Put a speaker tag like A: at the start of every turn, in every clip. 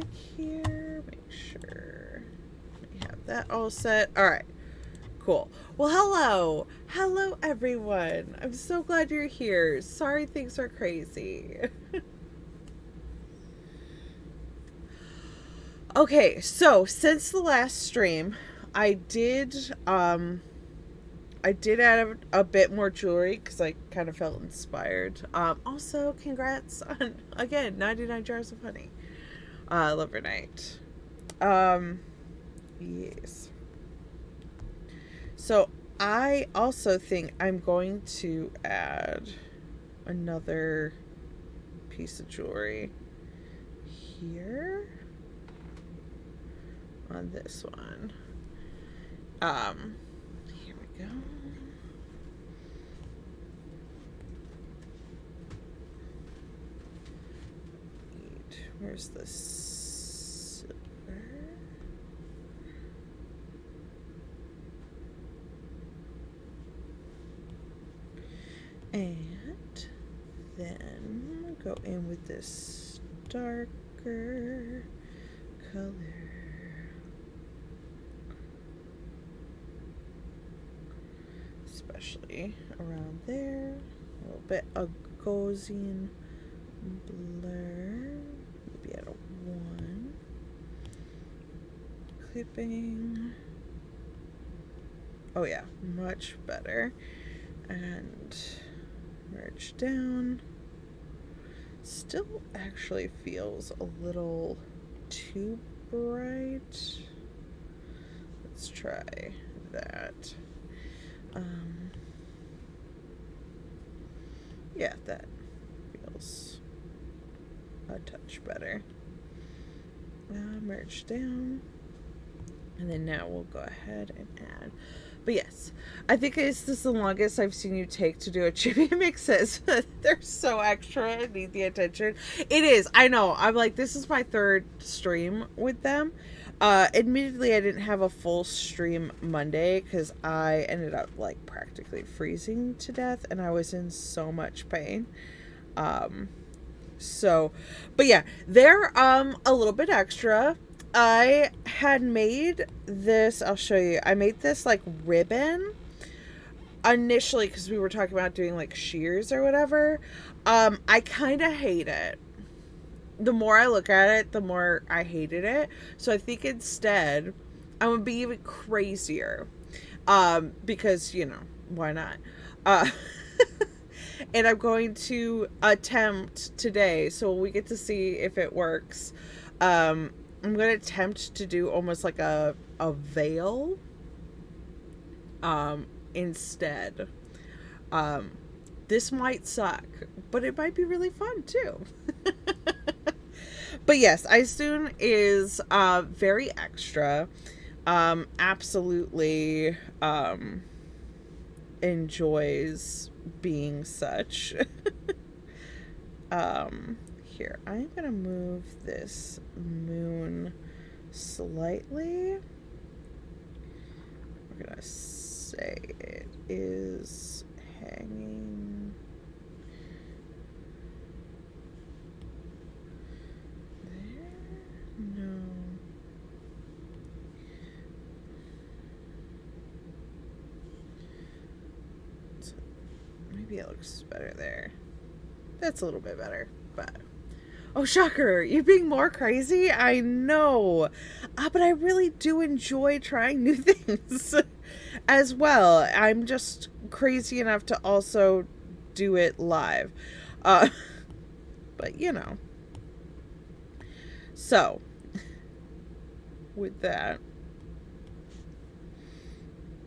A: look here. Make sure we have that all set. All right. Cool. Well, hello. Hello, everyone. I'm so glad you're here. Sorry things are crazy. Okay, so since the last stream, I did add a bit more jewelry because I kind of felt inspired. Also, congrats on, again, 99 jars of honey. Love your night. Yes. So I also think I'm going to add another piece of jewelry here on this one. Here we go. Where's the silver? And then go in with this darker color. Especially around there. A little bit of Gaussian blur. Maybe at a 1. Clipping. Oh yeah, much better. And merge down. Still actually feels a little too bright. Let's try that. Yeah, that feels a touch better. Merge down. And then now we'll go ahead and add. But yes, I think this is the longest I've seen you take to do a Chibi mixes. They're so extra and need the attention. It is. I know. I'm like, this is my 3rd stream with them. Admittedly, I didn't have a full stream Monday because I ended up like practically freezing to death and I was in so much pain. But yeah, they're a little bit extra. I had made this, I'll show you. I made this like ribbon initially because we were talking about doing like shears or whatever. I kind of hate it. The more I look at it, the more I hated it. So I think instead I'm going to be even crazier. Because, you know, why not? And I'm going to attempt today, so we get to see if it works. I'm going to attempt to do almost like a veil instead. This might suck, but it might be really fun too. But yes, Aysun is very extra. Absolutely enjoys being such. Here, I'm gonna move this moon slightly. We're gonna say it is hanging there. No. So maybe it looks better there. That's a little bit better, but oh, shocker, you being more crazy? I know. But I really do enjoy trying new things as well. I'm just crazy enough to also do it live. But, you know. So, with that,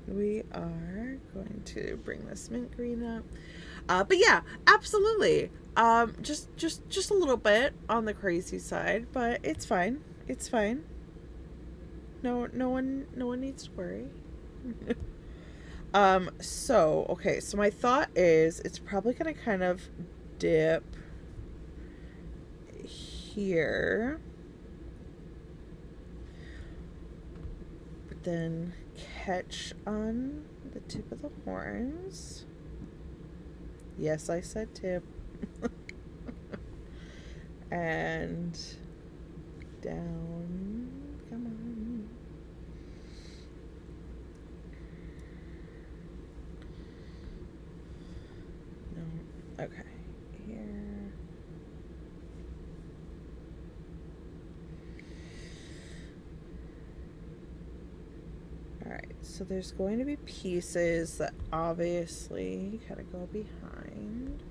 A: we are going to bring this mint green up. But yeah, absolutely. Just a little bit on the crazy side, but it's fine. It's fine. No one needs to worry. Okay, so my thought is it's probably gonna kind of dip here, but then catch on the tip of the horns. Yes, I said tip. And down. Come on. No. Okay. Here. Alright, so there's going to be pieces that obviously gotta go behind.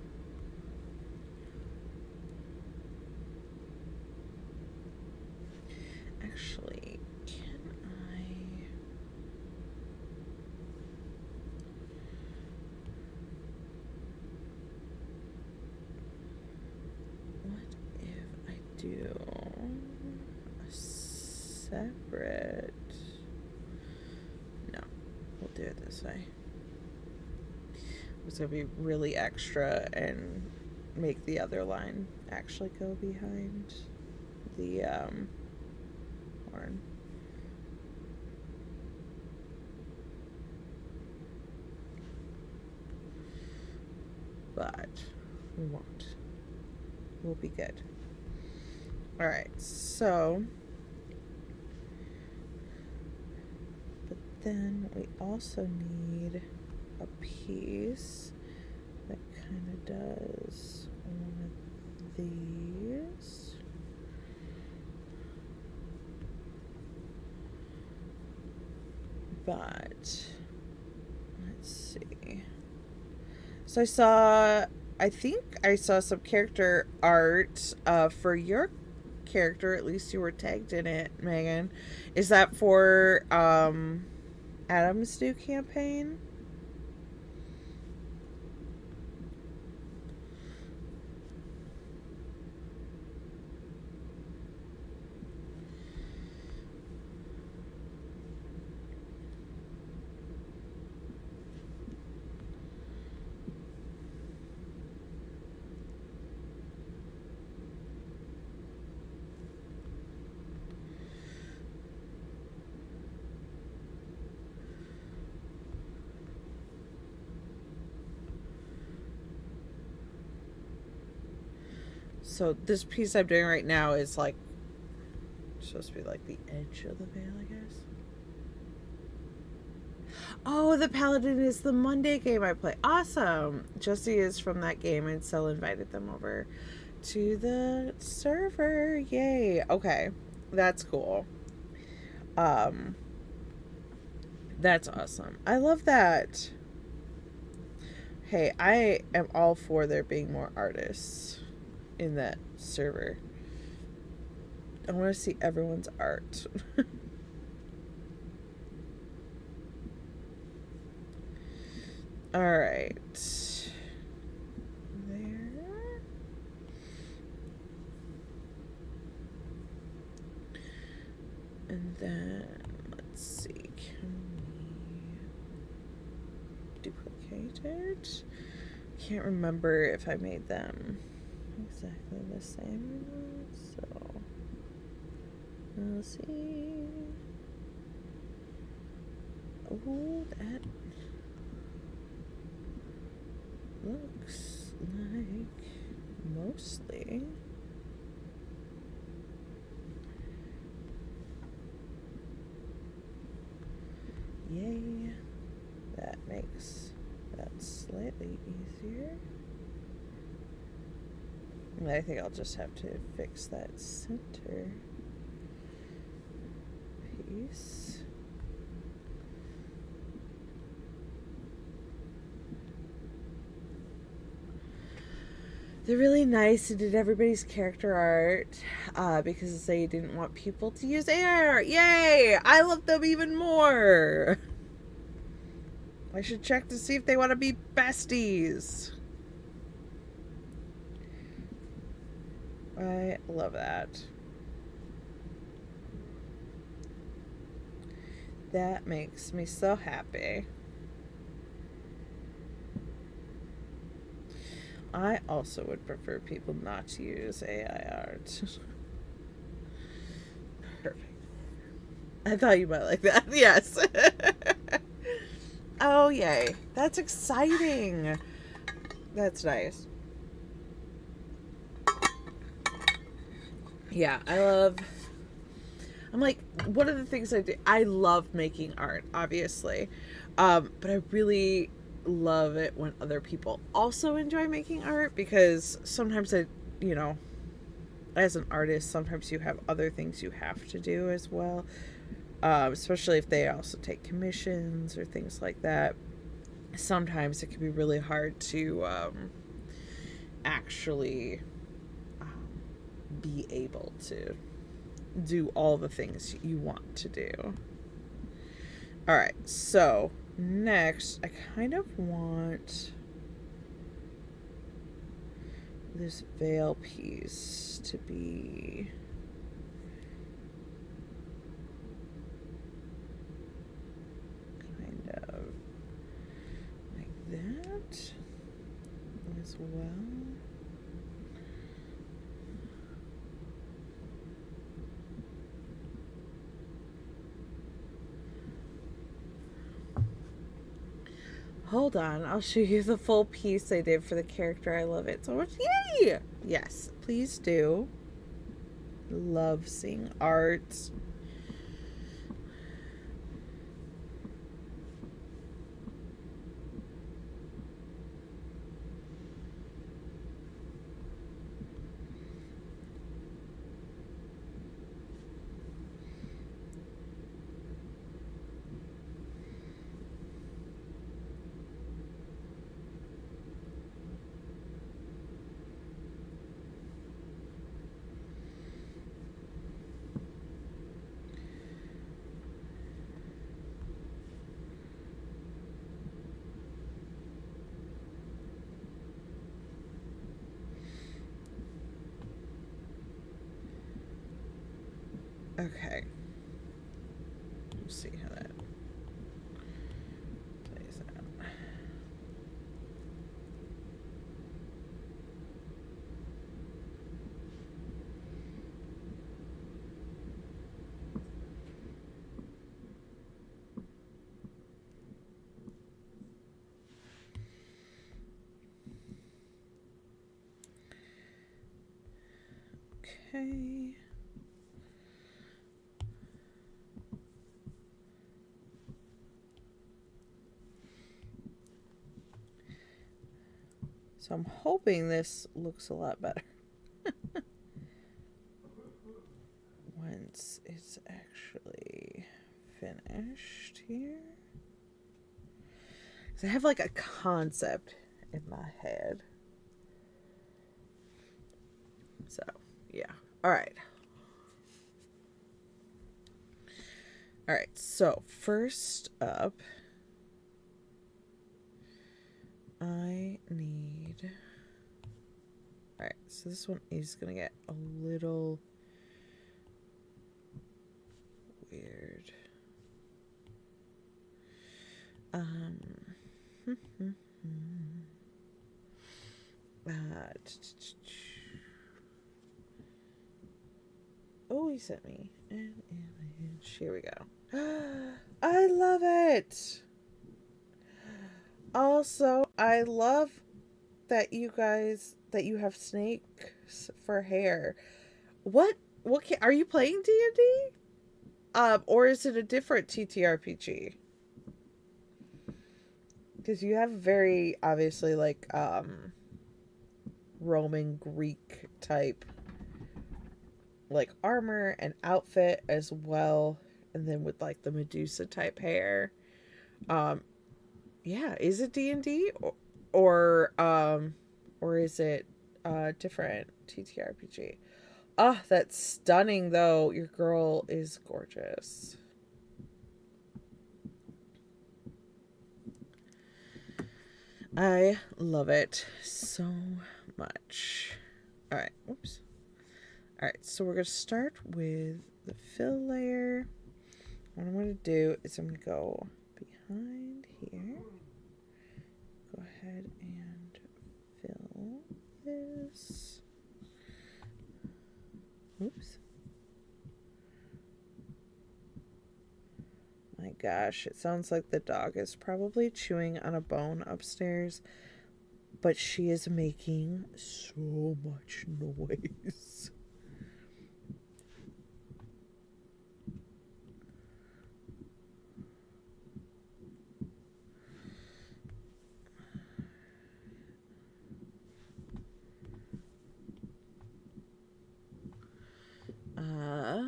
A: Actually, can I... What if I do a separate... No, we'll do it this way. It's going to be really extra and make the other line actually go behind the horn. But we won't. We'll be good. Alright, so... But then we also need a piece that kind of does one of these. But let's see. So I think I saw some character art for your character. At least you were tagged in it, Megan. Is that for Adam's new campaign? So this piece I'm doing right now is like supposed to be like the edge of the veil, I guess. Oh, the Paladin is the Monday game I play. Awesome. Jesse is from that game and Sel invited them over to the server. Yay. Okay. That's cool. That's awesome. I love that. Hey, I am all for there being more artists in that server. I want to see everyone's art. All right. There. And then let's see. Can we duplicate it? Can't remember if I made them exactly the same or not, so we'll see. Oh, that looks like mostly yay. That makes that slightly easier. I think I'll just have to fix that center piece. They're really nice and did everybody's character art because they didn't want people to use AI art. Yay! I love them even more. I should check to see if they want to be besties. I love that. That makes me so happy. I also would prefer people not to use AI art. Perfect. I thought you might like that. Yes. Oh, yay. That's exciting. That's nice. Yeah, I love I'm like, one of the things I do, I love making art, obviously. But I really love it when other people also enjoy making art, because sometimes you know, as an artist, sometimes you have other things you have to do as well. Especially if they also take commissions or things like that. Sometimes it can be really hard to actually um, be able to do all the things you want to do. All right, so next, I kind of want this veil piece to be kind of like that as well. Hold on, I'll show you the full piece I did for the character. I love it so much. Yay! Yes, please do. Love seeing art. Okay. Let's see how that plays out. Okay. So I'm hoping this looks a lot better once it's actually finished here. Because I have like a concept in my head. So, yeah. All right. All right. So, first up, I need... All right. So, this one is going to get a little weird. Oh, he sent me an image. Here we go. I love it. Also, I love that you have snakes for hair. What are you playing D&D? Or is it a different TTRPG? Because you have very obviously like Roman Greek type like armor and outfit as well, and then with like the Medusa type hair. Um, yeah, is it D&D or is it different TTRPG? Ah, that's stunning though. Your girl is gorgeous. I love it so much. All right, oops. All right, so we're going to start with the fill layer. What I'm going to do is I'm going to go behind here. Go ahead and fill this. Oops. My gosh, it sounds like the dog is probably chewing on a bone upstairs, but she is making so much noise. Uh,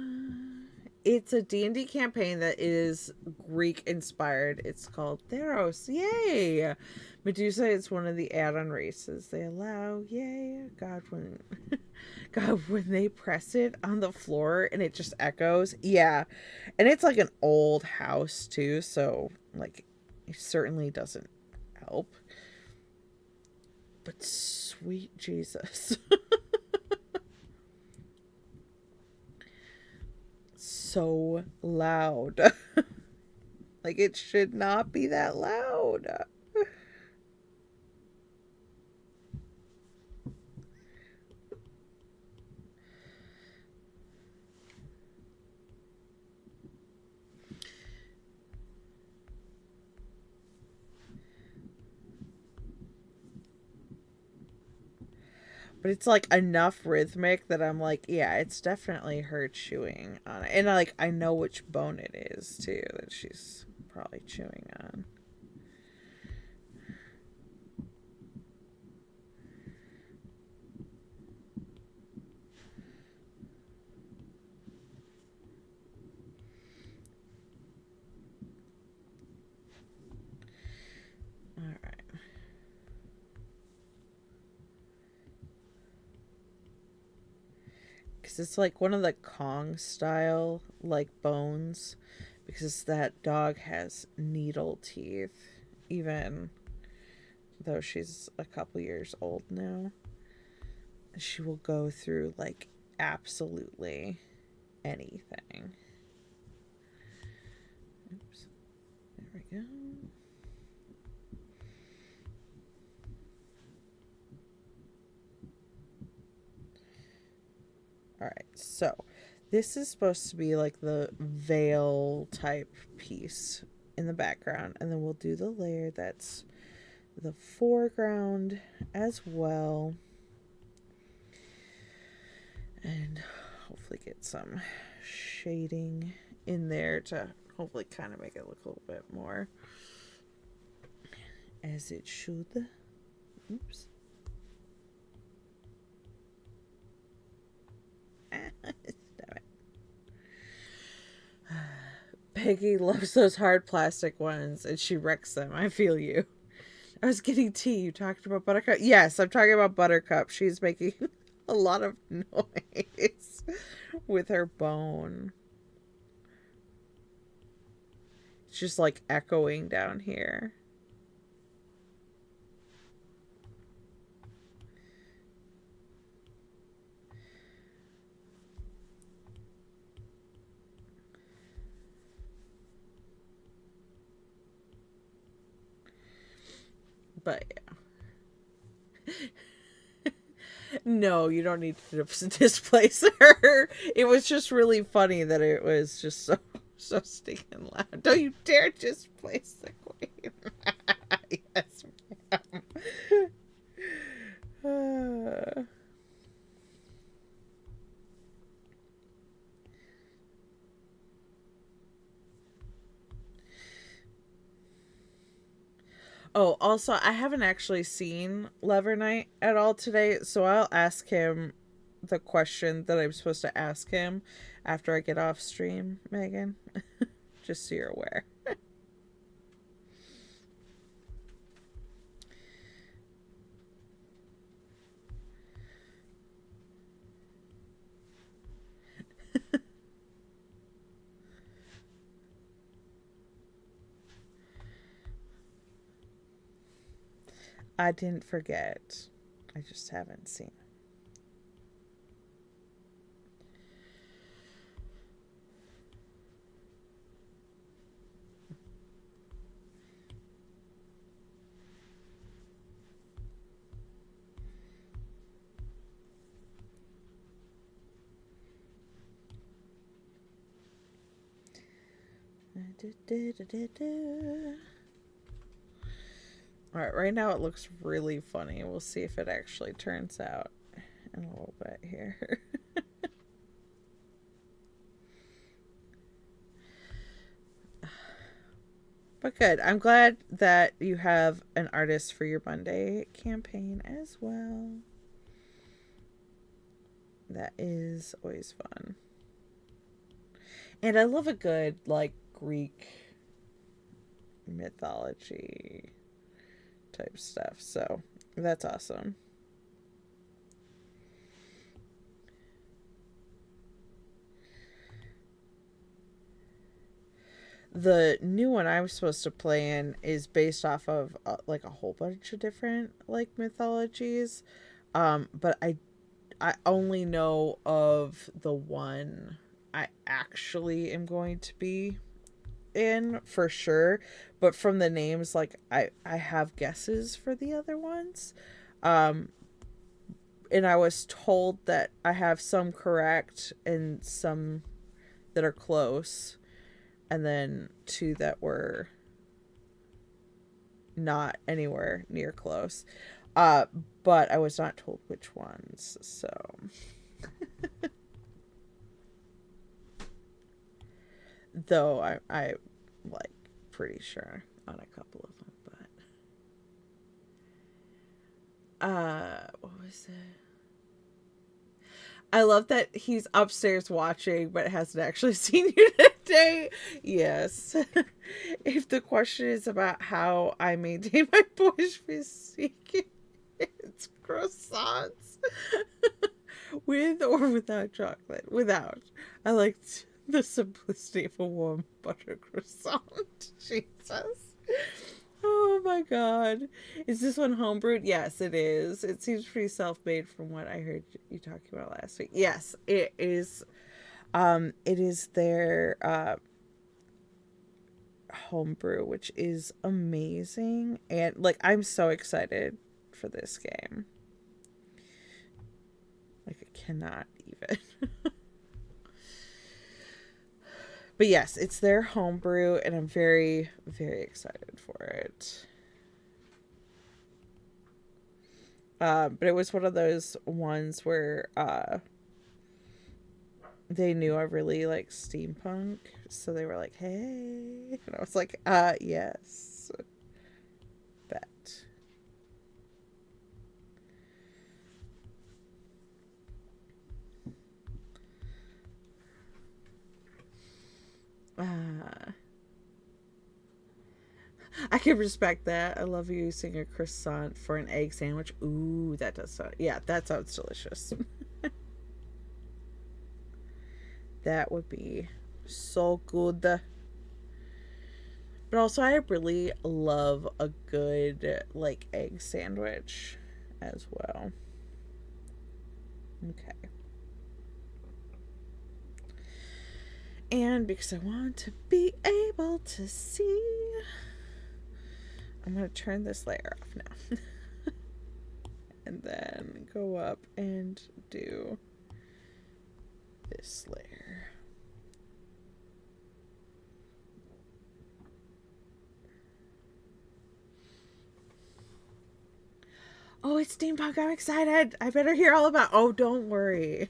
A: it's a D&D campaign that is Greek inspired. It's called Theros. Yay! Medusa is one of the add-on races. They allow, yay, God, when they press it on the floor and it just echoes. Yeah. And it's like an old house too, so like it certainly doesn't help. But sweet Jesus. So loud. Like it should not be that loud. But it's like enough rhythmic that I'm like, yeah, it's definitely her chewing on it. And like I know which bone it is too that she's probably chewing on. All right. Because it's like one of the Kong style like bones, because that dog has needle teeth, even though she's a couple years old now. She will go through like absolutely anything. Oops. There we go. All right, so this is supposed to be like the veil type piece in the background, and then we'll do the layer that's the foreground as well, and hopefully get some shading in there to hopefully kind of make it look a little bit more as it should. Oops. Peggy loves those hard plastic ones and she wrecks them. I feel you. I was getting tea. You talked about Buttercup. Yes, I'm talking about Buttercup. She's making a lot of noise with her bone. It's just like echoing down here. But yeah. No, you don't need to displace her. It was just really funny that it was just so stinking loud. Don't you dare displace the queen. Yes, ma'am. Oh, also, I haven't actually seen Lever Knight at all today, so I'll ask him the question that I'm supposed to ask him after I get off stream, Megan. Just so you're aware. I didn't forget. I just haven't seen. Alright, right now it looks really funny. We'll see if it actually turns out in a little bit here. But good. I'm glad that you have an artist for your Monday campaign as well. That is always fun. And I love a good, like, Greek mythology type stuff. So that's awesome. The new one I was supposed to play in is based off of like a whole bunch of different like mythologies. But I only know of the one I actually am going to be in for sure. But from the names, like I have guesses for the other ones. Um, and I was told that I have some correct and some that are close, and then two that were not anywhere near close. Uh, but I was not told which ones, so though I like pretty sure on a couple of them, but what was it? I love that he's upstairs watching, but hasn't actually seen you today. Yes. If the question is about how I maintain my boyish physique, it's croissants. With or without chocolate? Without. I liked the simplicity of a warm butter croissant. Jesus. Oh my god. Is this one homebrewed? Yes, it is. It seems pretty self-made from what I heard you talking about last week. Yes, it is. It is their homebrew, which is amazing. And like I'm so excited for this game. Like I cannot even. But yes, it's their homebrew, and I'm very, very excited for it. But it was one of those ones where they knew I really like steampunk, so they were like, "Hey," and I was like, yes, bet." Uh, I can respect that. I love using a croissant for an egg sandwich. Ooh, that does sound. Yeah, that sounds delicious. That would be so good. But also, I really love a good like egg sandwich as well. Okay. And because I want to be able to see, I'm going to turn this layer off now. And then go up and do this layer. Oh, it's steampunk. I'm excited. I better hear all about. Oh, don't worry.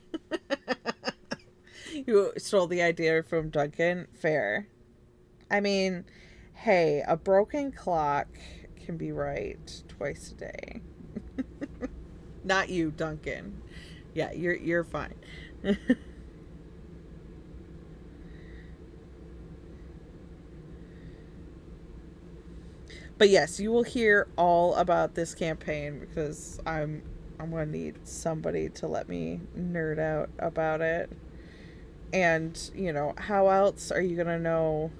A: You stole the idea from Duncan. Fair. I mean, hey, a broken clock can be right twice a day. Not you, Duncan. Yeah, you're fine. But yes, you will hear all about this campaign because I'm gonna need somebody to let me nerd out about it. And you know, how else are you gonna know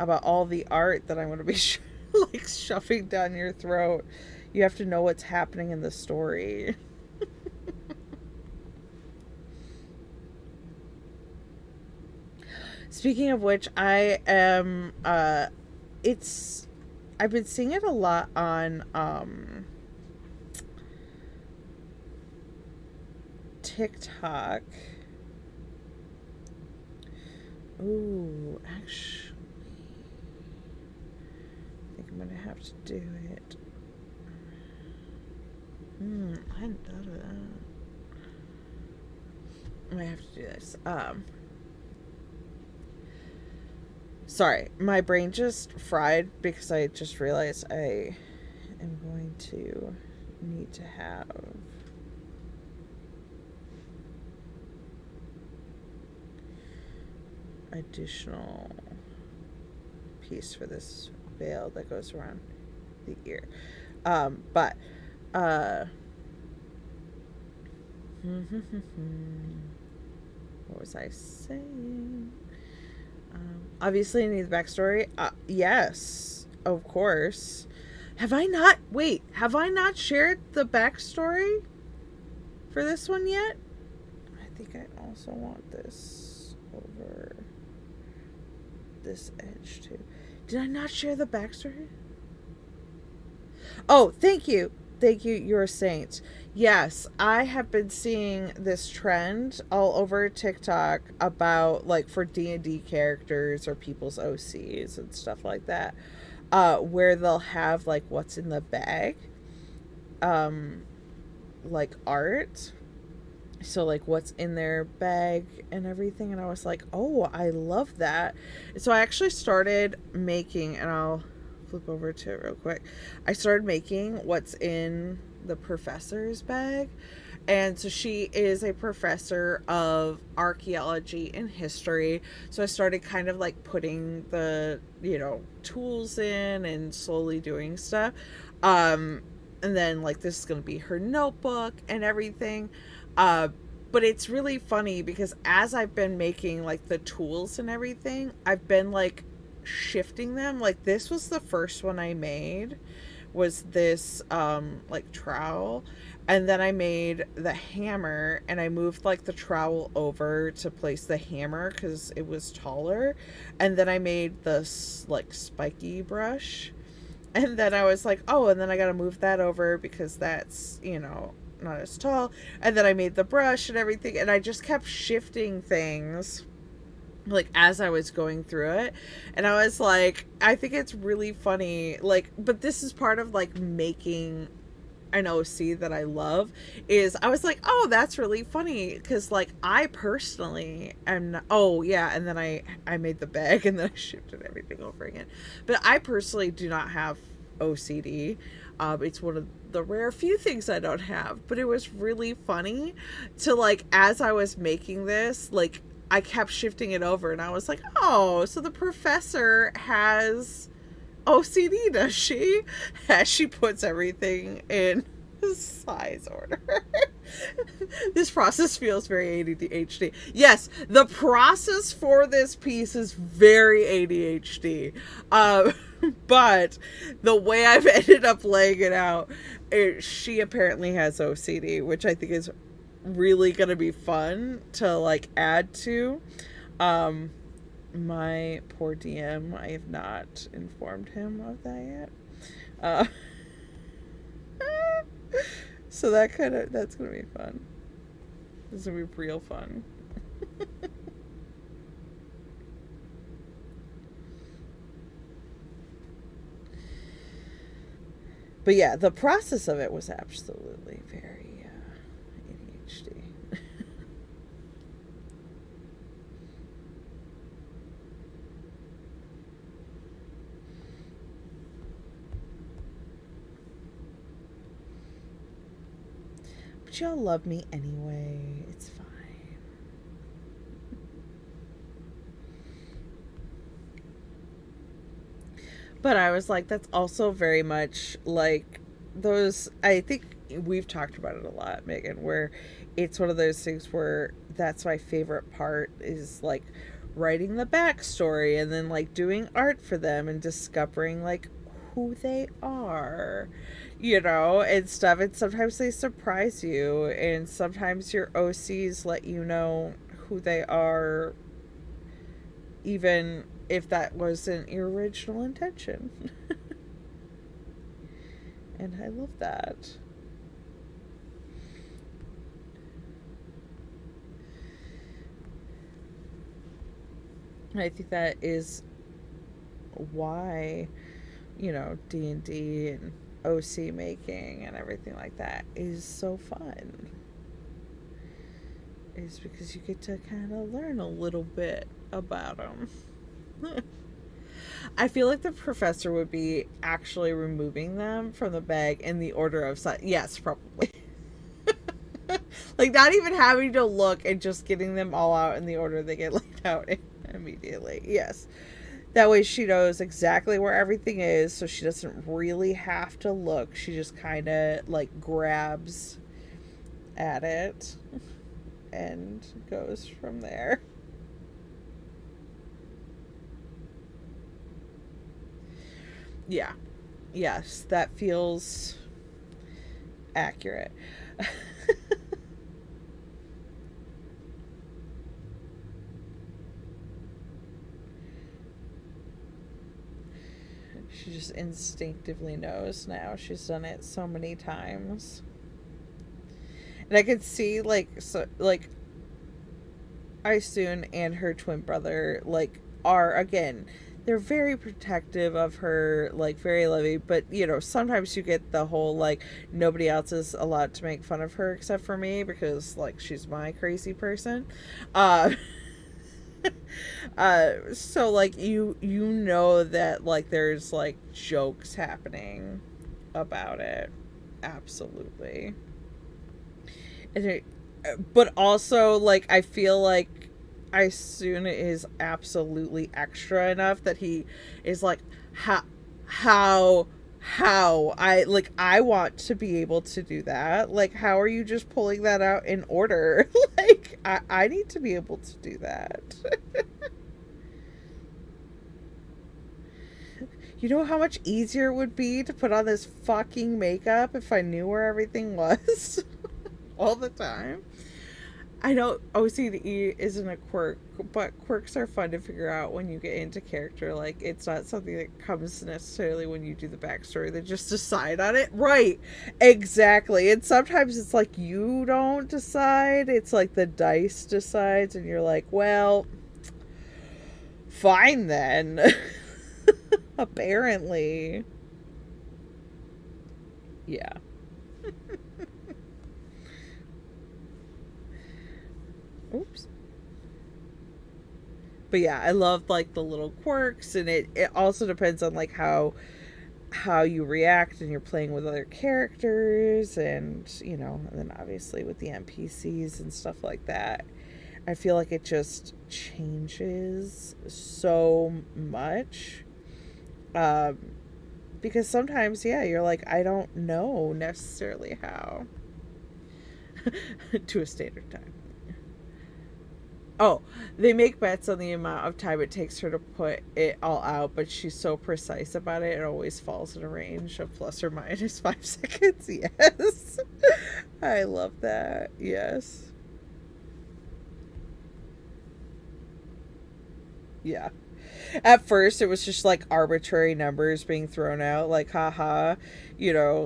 A: about all the art that I'm gonna be like shoving down your throat? You have to know what's happening in the story. Speaking of which, I am it's I've been seeing it a lot on TikTok. Ooh, actually, I think I'm gonna have to do it. I hadn't thought of that. I might have to do this. Sorry, my brain just fried because I just realized I am going to need to have additional piece for this veil that goes around the ear. But what was I saying? Obviously, I need the backstory. Yes, of course. Have I not? Wait, have I not shared the backstory for this one yet? I think I also want this over this edge too. Did I not share the backstory? Oh, thank you. Thank you. You're a saint. Yes, I have been seeing this trend all over TikTok about like for D&D characters or people's OCs and stuff like that, where they'll have like what's in the bag, like art. So like what's in their bag and everything. And I was like, oh, I love that. So I actually started making, and I'll flip over to it real quick. I started making what's in the professor's bag. And so she is a professor of archaeology and history. So I started kind of like putting the, tools in and slowly doing stuff. And then like this is going to be her notebook and everything. But it's really funny because as I've been making like the tools and everything, I've been like shifting them. Like this was the first one I made, was this like trowel, and then I made the hammer and I moved like the trowel over to place the hammer because it was taller, and then I made this like spiky brush, and then I was like, oh, and then I gotta move that over because that's not as tall, and then I made the brush and everything, and I just kept shifting things like as I was going through it. And I was like, I think it's really funny, like, but this is part of like making an OC that I love, is I was like, oh, that's really funny because like I personally am not, oh yeah, and then I made the bag and then I shifted everything over again. But I personally do not have OCD. It's one of the rare few things I don't have, but it was really funny to like, as I was making this, like I kept shifting it over and I was like, oh, so the professor has OCD, does she? As she puts everything in size order. This process feels very ADHD. Yes, the process for this piece is very ADHD. But the way I've ended up laying it out, she apparently has OCD, which I think is really going to be fun to like add to. My poor DM, I have not informed him of that yet. So that's going to be fun. This is going to be real fun. But yeah, the process of it was absolutely very ADHD. But y'all love me anyway. It's fine. But I was like, that's also very much like those, I think we've talked about it a lot, Megan, where it's one of those things where that's my favorite part, is like writing the backstory and then like doing art for them and discovering like who they are, and stuff. And sometimes they surprise you, and sometimes your OCs let you know who they are, even if that wasn't your original intention. And I love that. I think that is why, D&D and OC making and everything like that is so fun. Is because you get to kind of learn a little bit about them. I feel like the professor would be actually removing them from the bag in the order of size. Yes, probably. Like not even having to look and just getting them all out in the order they get laid out in. Immediately, yes. That way she knows exactly where everything is, so she doesn't really have to look. She just kind of like grabs at it and goes from there. Yeah. Yes, that feels accurate. She just instinctively knows now. She's done it so many times. And I could see like Aysun and her twin brother like are again they're very protective of her, like very loving, but sometimes you get the whole like nobody else is allowed to make fun of her except for me because like she's my crazy person. Uh so like you know that like there's like jokes happening about it. Absolutely. And but also like I feel like Isun is absolutely extra enough that he is like how how I want to be able to do that. Like how are you just pulling that out in order? Like I need to be able to do that. You know how much easier it would be to put on this fucking makeup if I knew where everything was all the time? I know OCD isn't a quirk, but quirks are fun to figure out when you get into character. Like, it's not something that comes necessarily when you do the backstory. They just decide on it. Right. Exactly. And sometimes it's like you don't decide. It's like the dice decides, and you're like, well, fine then. Apparently. Yeah. Oops. But yeah, I love like the little quirks, and it also depends on like how you react and you're playing with other characters, and and then obviously with the NPCs and stuff like that. I feel like it just changes so much. Um because sometimes you're like I don't know necessarily how to a standard time. Oh, they make bets on the amount of time it takes her to put it all out, but she's so precise about it, it always falls in a range of plus or minus 5 seconds. Yes. I love that. Yes. Yeah. At first, it was just like arbitrary numbers being thrown out, like, haha,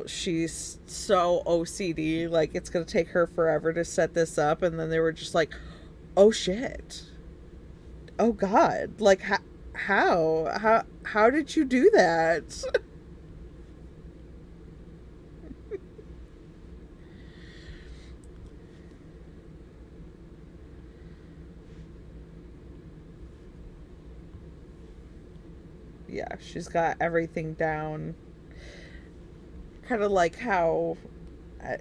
A: she's so OCD, like, it's going to take her forever to set this up. And then they were just like, oh shit. Oh god. Like, how did you do that? Yeah, she's got everything down. Kind of like how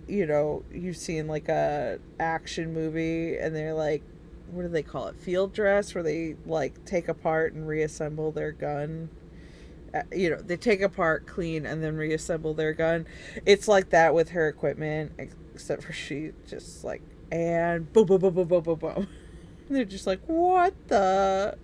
A: you've seen like a action movie and they're like, what do they call it, field dress, where they like take apart and reassemble their gun. They take apart, clean, and then reassemble their gun. It's like that with her equipment, except for she just like, and boom boom boom boom boom boom boom. And they're just like, what the.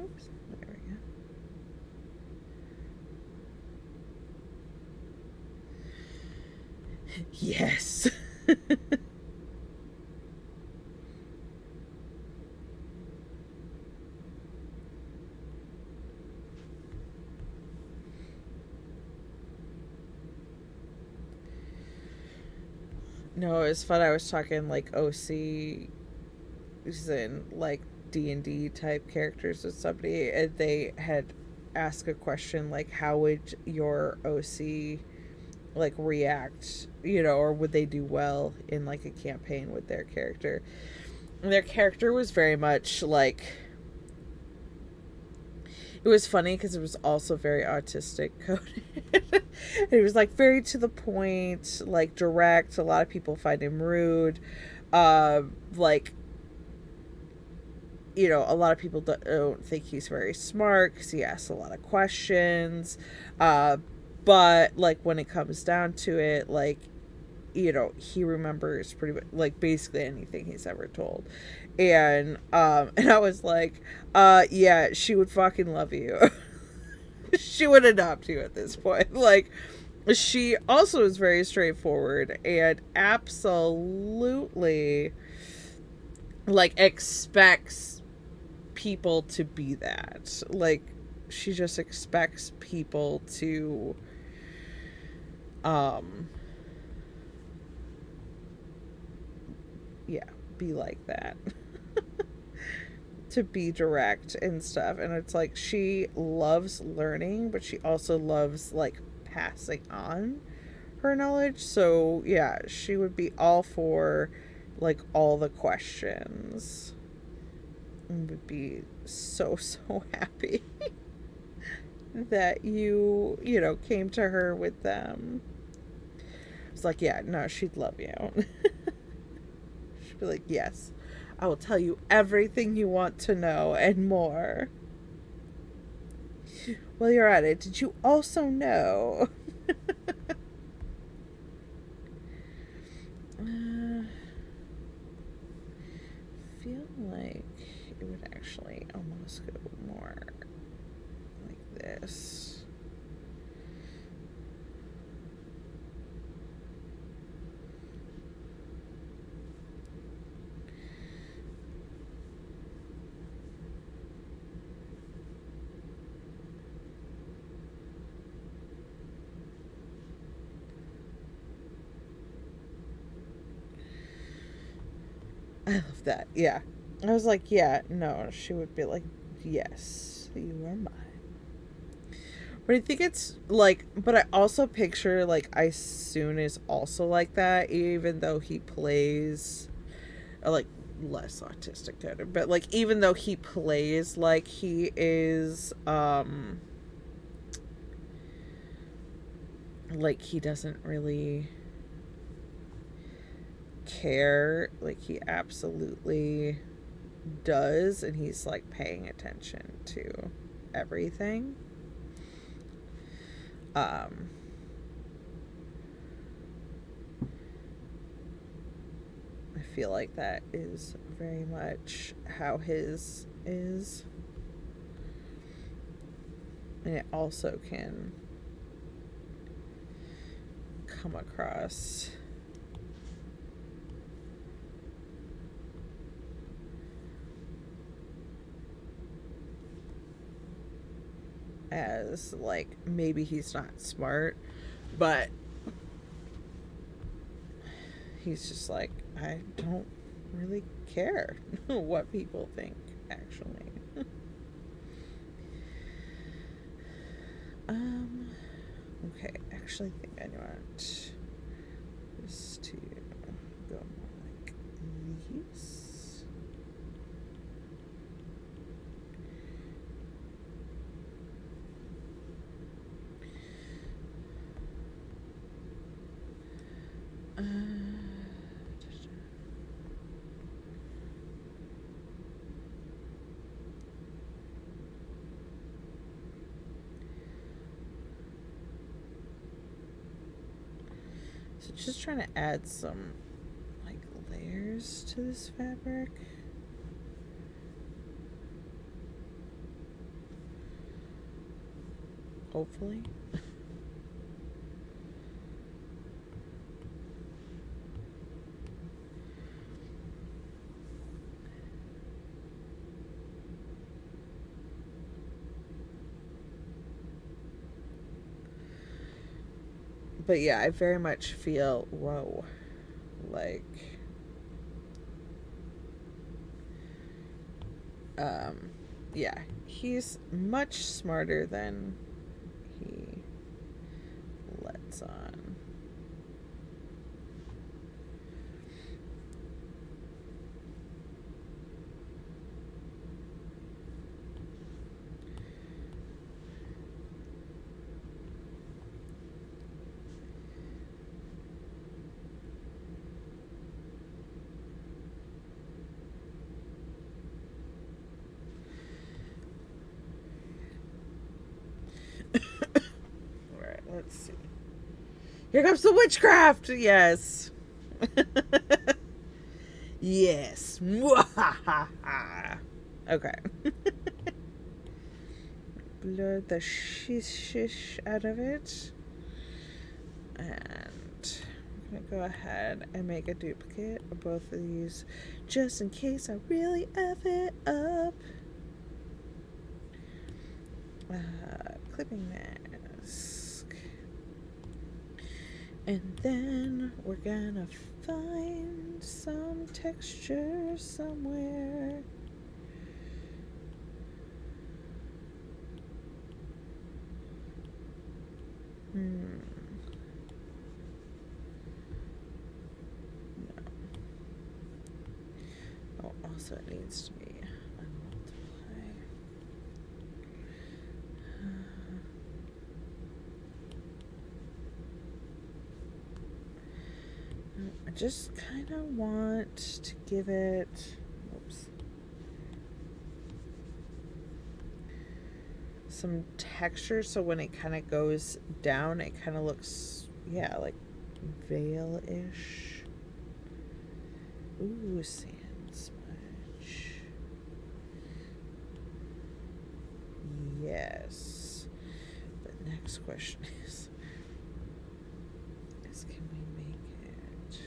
A: Oops, there we go. Yes. No, it's fun. I was talking like OC and like D&D type characters with somebody, and they had asked a question like, how would your OC like react, or would they do well in like a campaign with their character? And their character was very much like It was funny because it was also very autistic coded. It was like very to the point, like direct. A lot of people find him rude. Like, you know, a lot of people don't think he's very smart because he asks a lot of questions. But like when it comes down to it, like, you know, he remembers pretty much like basically anything he's ever told. And I was like, yeah, she would fucking love you. She would adopt you at this point. Like, she also is very straightforward and absolutely like expects people to be that. Like, she just expects people to yeah, be like that. To be direct and stuff. And it's like she loves learning, but she also loves like passing on her knowledge. So yeah, she would be all for like all the questions and would be so happy that you know, came to her with them. It's like, yeah, no, she'd love you. She'd be like, yes, I will tell you everything you want to know and more. While you're at it, did you also know? I feel like it would actually almost go more like this. I love that. Yeah. I was like, yeah, no, she would be like, yes, you are mine. But I think it's like, but I also picture like Aysun is also like that, even though he plays like less autistic coded, but like even though he plays like he is, like he doesn't really care, like he absolutely does, and he's like paying attention to everything. I feel like that is very much how his is, and it also can come across as like maybe he's not smart, but he's just like, I don't really care what people think, actually. Okay, actually I think I want this to go more like these. So just trying to add some like layers to this fabric. Hopefully. But yeah, I very much feel, whoa, like, yeah, he's much smarter than he lets on. let's see. Here comes the witchcraft! Yes. Yes. Okay. Blur the shish out of it. And I'm going to go ahead and make a duplicate of both of these just in case I really F it up. Clipping mask. And then we're gonna find some texture somewhere. No. Oh, also it needs to be a multiply. I just kind of want to give it, oops, some texture so when it kind of goes down, it kind of looks, yeah, like veil-ish. Ooh, sand smudge. Yes. But next question is can we make it?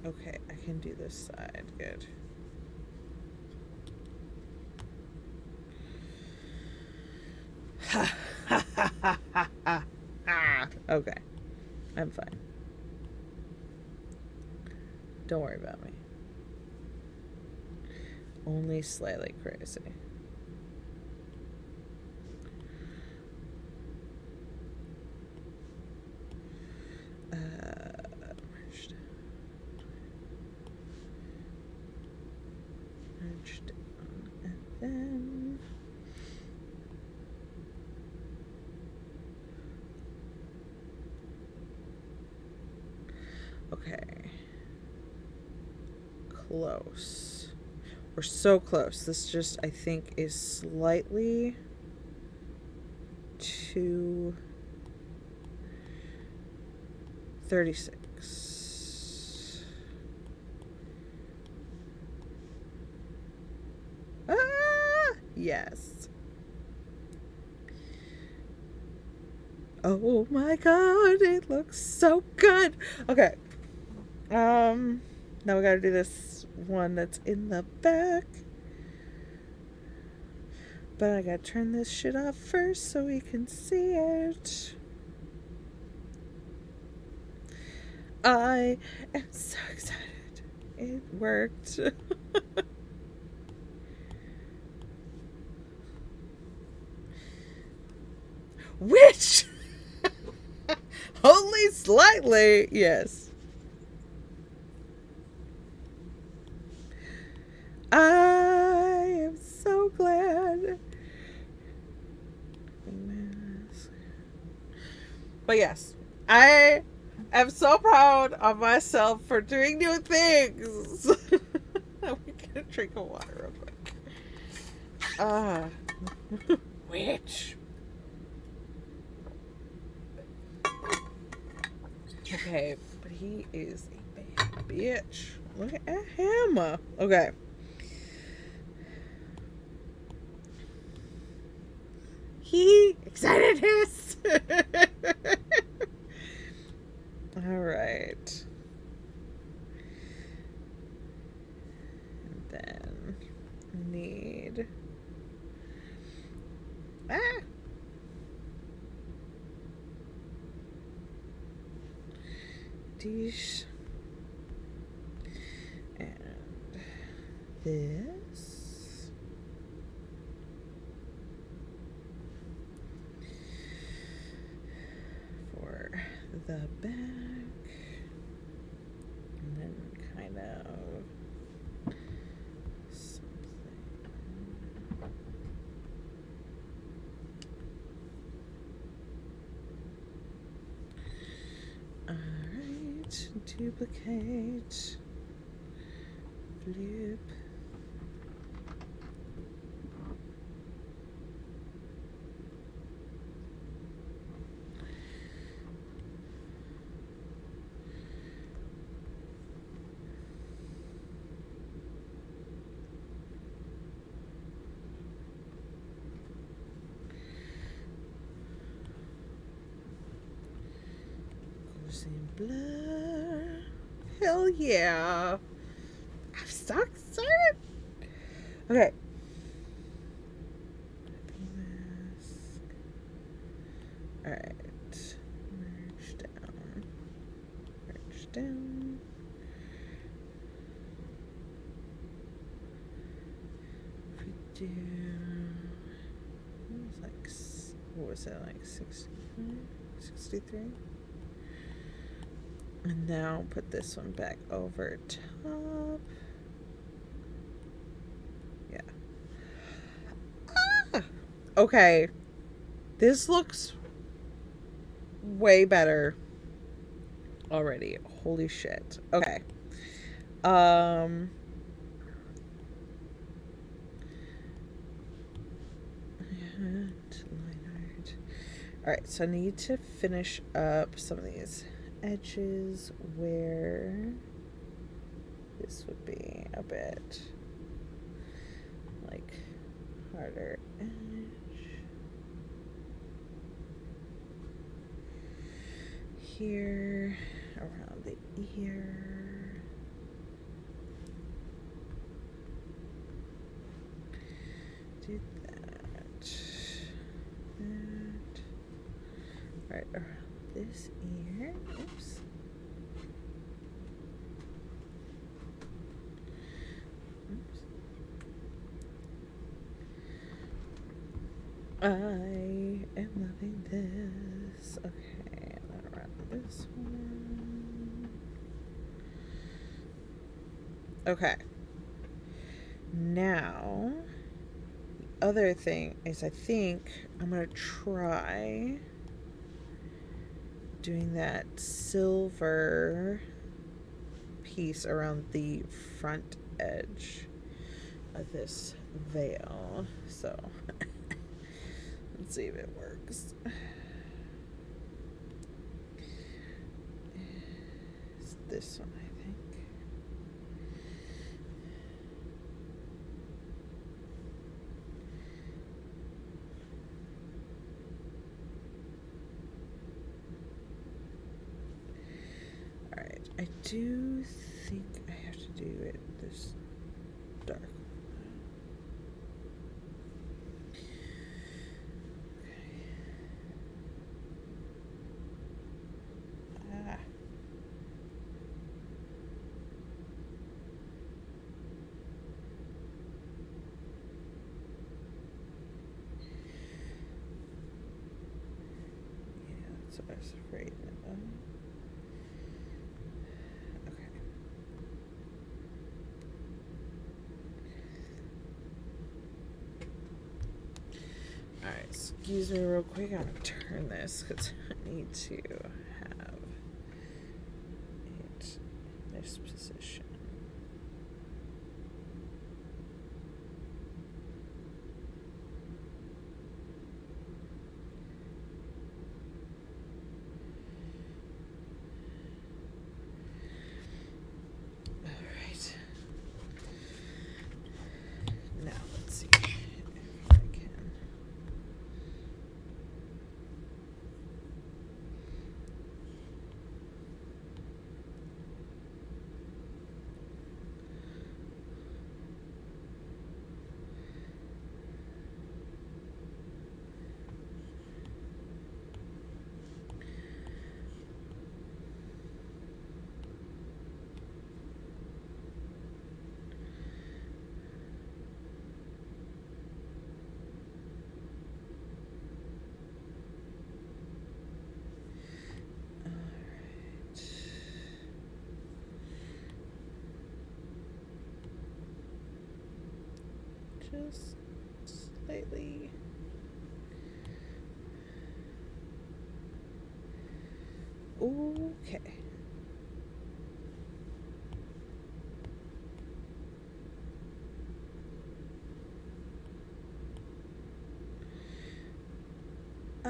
A: Okay, I can do this side. Good. Ha ha ha ha ha ha. Okay. I'm fine. Don't worry about me. Only slightly crazy. Merge down, and then okay. Close. We're so close. This just, I think, is slightly too 36. Ah! Yes. Oh my god, it looks so good. Okay. Now we gotta do this one that's in the back. But I gotta turn this shit off first so we can see it. I am so excited. It worked. Which? Only slightly, yes. I am so glad. But yes, I am so proud of myself for doing new things. We're gonna drink of water real quick. Which? Okay, but he is a bad bitch. Look at him. Okay. He excitedness. All right. And then need dish and this. For the back, and then kind of something. Alright, duplicate, flip. blur. Hell yeah. I'm so excited. Okay. Alright. Merge down. Merge down. If we do... What was that, like 63? And now put this one back over top. Yeah. Ah! Okay. This looks way better already. Holy shit. Okay. And line art. Alright, so I need to finish up some of these edges where this would be a bit like harder edge. Here, around the ear. Do that. That. Right around this ear. Oops. Oops. I am loving this. Okay, and then around this one. Okay. Now, the other thing is I think I'm going to try doing that silver piece around the front edge of this veil. So, let's see if it works. It's this one, I think. Alright, I do think I have to do it this dark. So I was afraid of. Okay. Alright, excuse me real quick. I'm gonna turn this because I need to have it in this position. Just slightly. Okay. I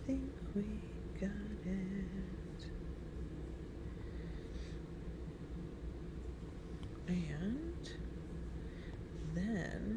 A: think we got it. And then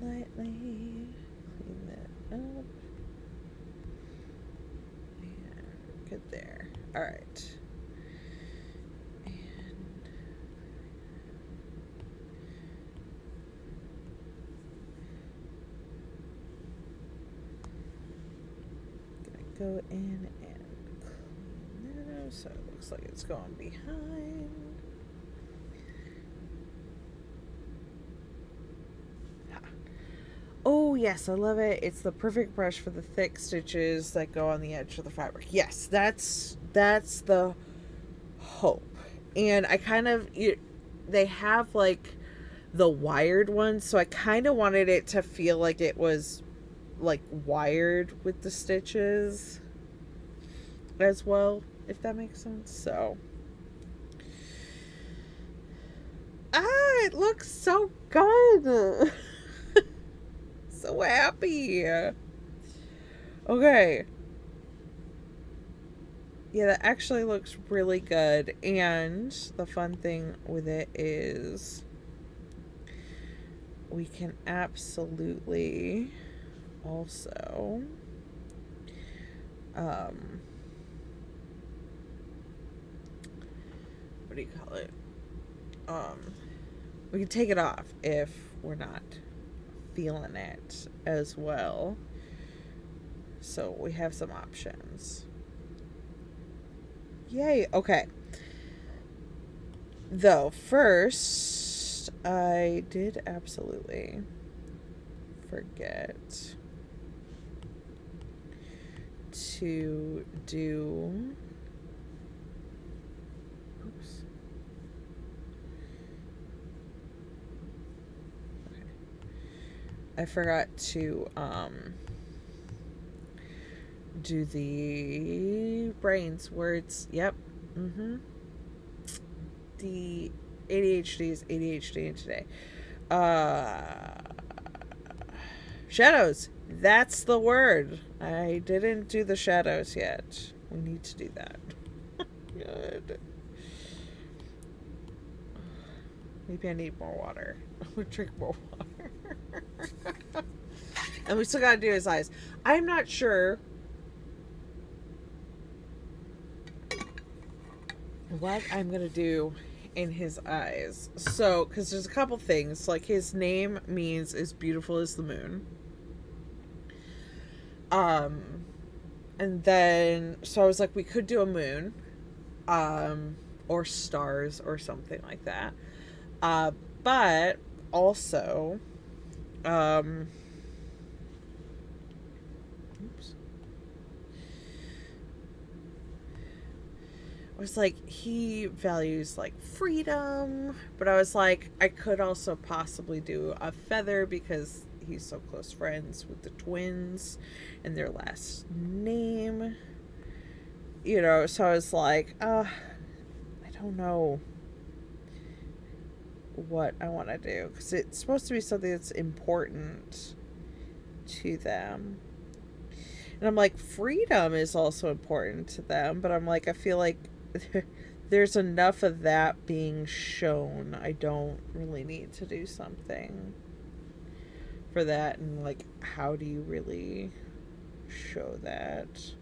A: lightly clean that up. And good there. All right. Go in and clean that up so it looks like it's going behind. Oh yes, I love it. It's the perfect brush for the thick stitches that go on the edge of the fabric. Yes, that's the hope. And I kind of, they have like the wired one, so I kind of wanted it to feel like it was like wired with the stitches as well, if that makes sense. So it looks so good. So happy. Okay, yeah, that actually looks really good. And the fun thing with it is we can absolutely also what do you call it, we can take it off if we're not feeling it as well, so we have some options. Yay. Okay, though first I did absolutely forget to do, oops. Okay. I forgot to do the brains words. Yep. The ADHD is ADHD today. Shadows. That's the word. I didn't do the shadows yet. We need to do that. Good. Maybe I need more water. I'm gonna drink more water. And we still gotta do his eyes. I'm not sure what I'm gonna do in his eyes. So, because there's a couple things. Like, his name means as beautiful as the moon. And then, so I was like, we could do a moon, or stars or something like that. But also, oops. I was like, he values like freedom, but I was like, I could also possibly do a feather because he's so close friends with the twins and their last name, so I was like, I don't know what I want to do, because it's supposed to be something that's important to them. And I'm like, freedom is also important to them, but I'm like, I feel like there's enough of that being shown. I don't really need to do something for that. And like, how do you really show that?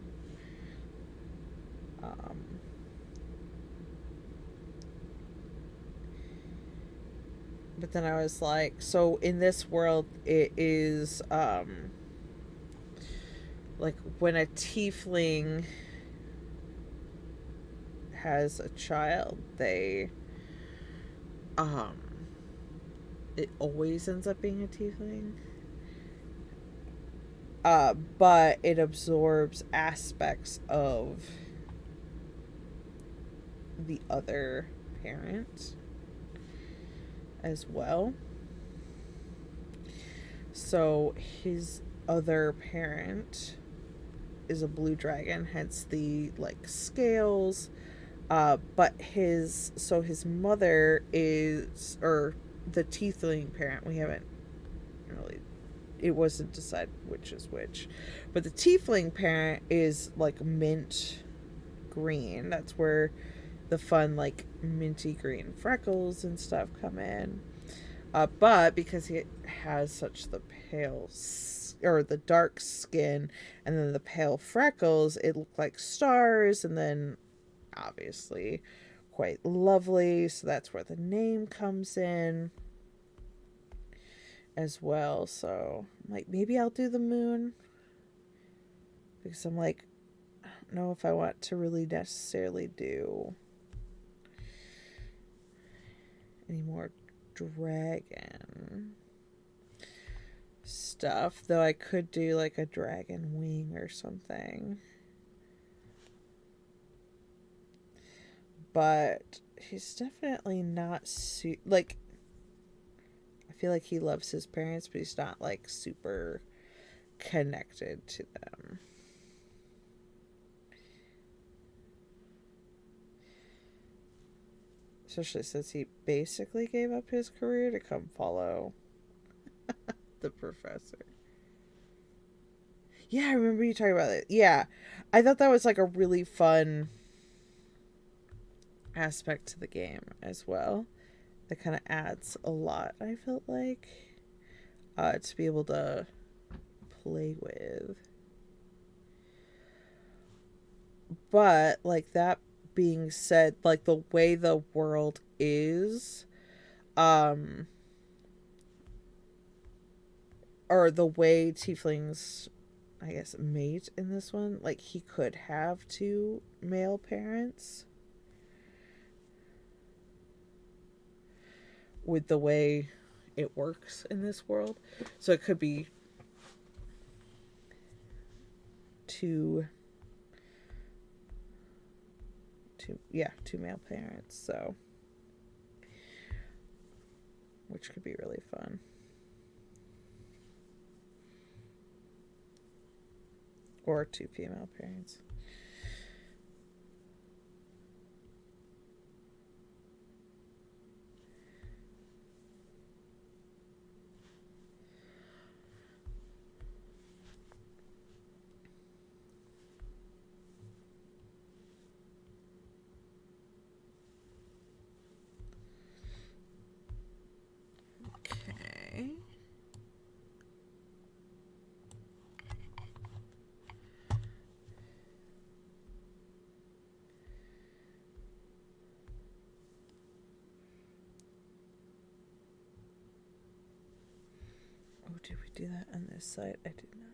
A: But then I was like, so in this world, it is like when a tiefling has a child, they it always ends up being a tiefling, but it absorbs aspects of the other parent as well. So his other parent is a blue dragon, hence the like scales. But his mother is, or the tiefling parent, we haven't really, it wasn't decided which is which, but the tiefling parent is like mint green. That's where the fun like minty green freckles and stuff come in. But because he has such the or the dark skin and then the pale freckles, it looked like stars, and then obviously quite lovely. So that's where the name comes in as well. So like maybe I'll do the moon because I'm like, I don't know if I want to really necessarily do any more dragon stuff, though I could do like a dragon wing or something. But he's definitely not like, I feel like he loves his parents, but he's not like super connected to them. Especially since he basically gave up his career to come follow the professor. Yeah, I remember you talking about it. Yeah. I thought that was like a really fun aspect to the game as well. That kind of adds a lot, I felt like, to be able to play with. But, like, that being said, like, the way the world is, or the way tieflings, I guess, mate in this one, like, he could have two male parents with the way it works in this world. So it could be two male parents, so which could be really fun. Or two female parents. Okay. Oh, did we do that on this side? I did not.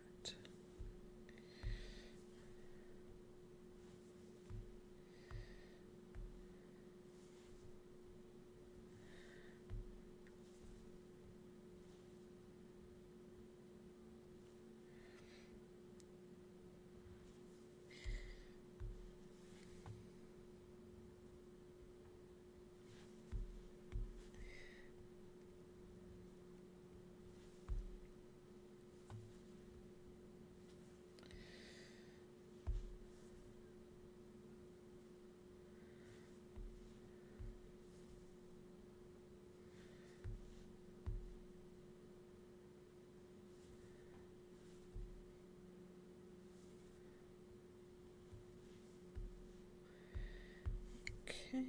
A: Okay.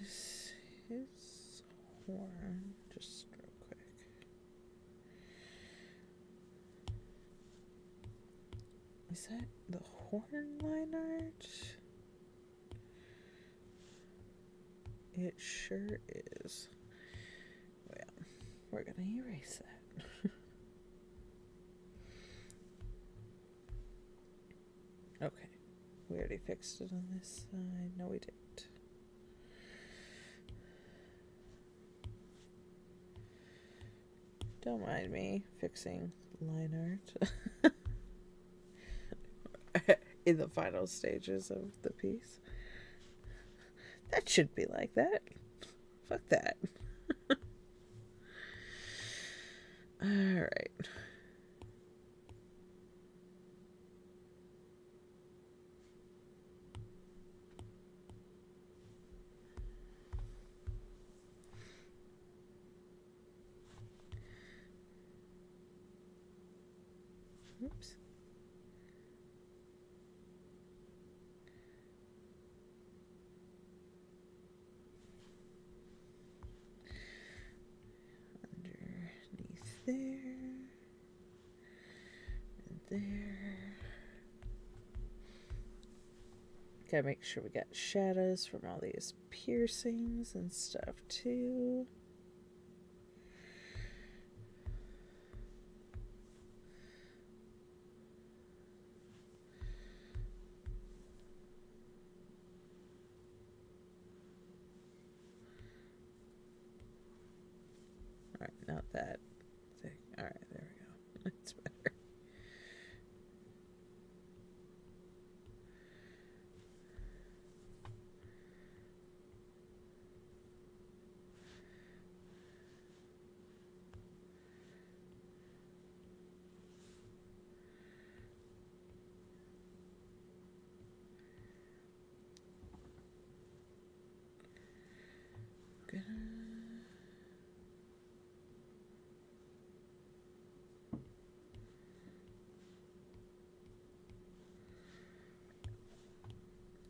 A: Is his horn just real quick? Is that the horn line art? It sure is. Well, we're gonna erase that. Okay. We already fixed it on this side. No, we didn't. Don't mind me fixing line art in the final stages of the piece. That should be like that. Fuck that. Alright. Oops. Underneath there. And there. Gotta make sure we got shadows from all these piercings and stuff too. Alright, not that thing. Alright, there we go. That's better.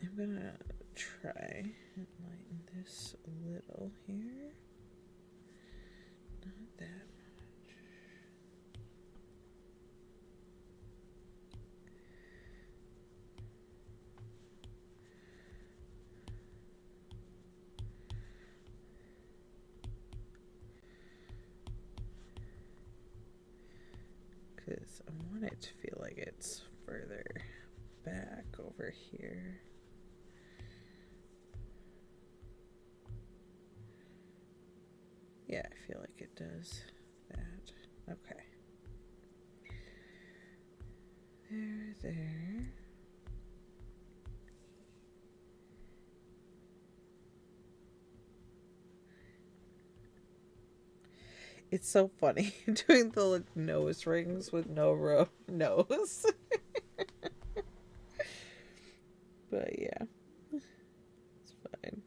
A: I'm gonna try and lighten this a little here. Not that much. Because I want it to feel like it's further back over here. Yeah, I feel like it does that. Okay. There. It's so funny doing the like nose rings with no nose. But yeah, it's fine.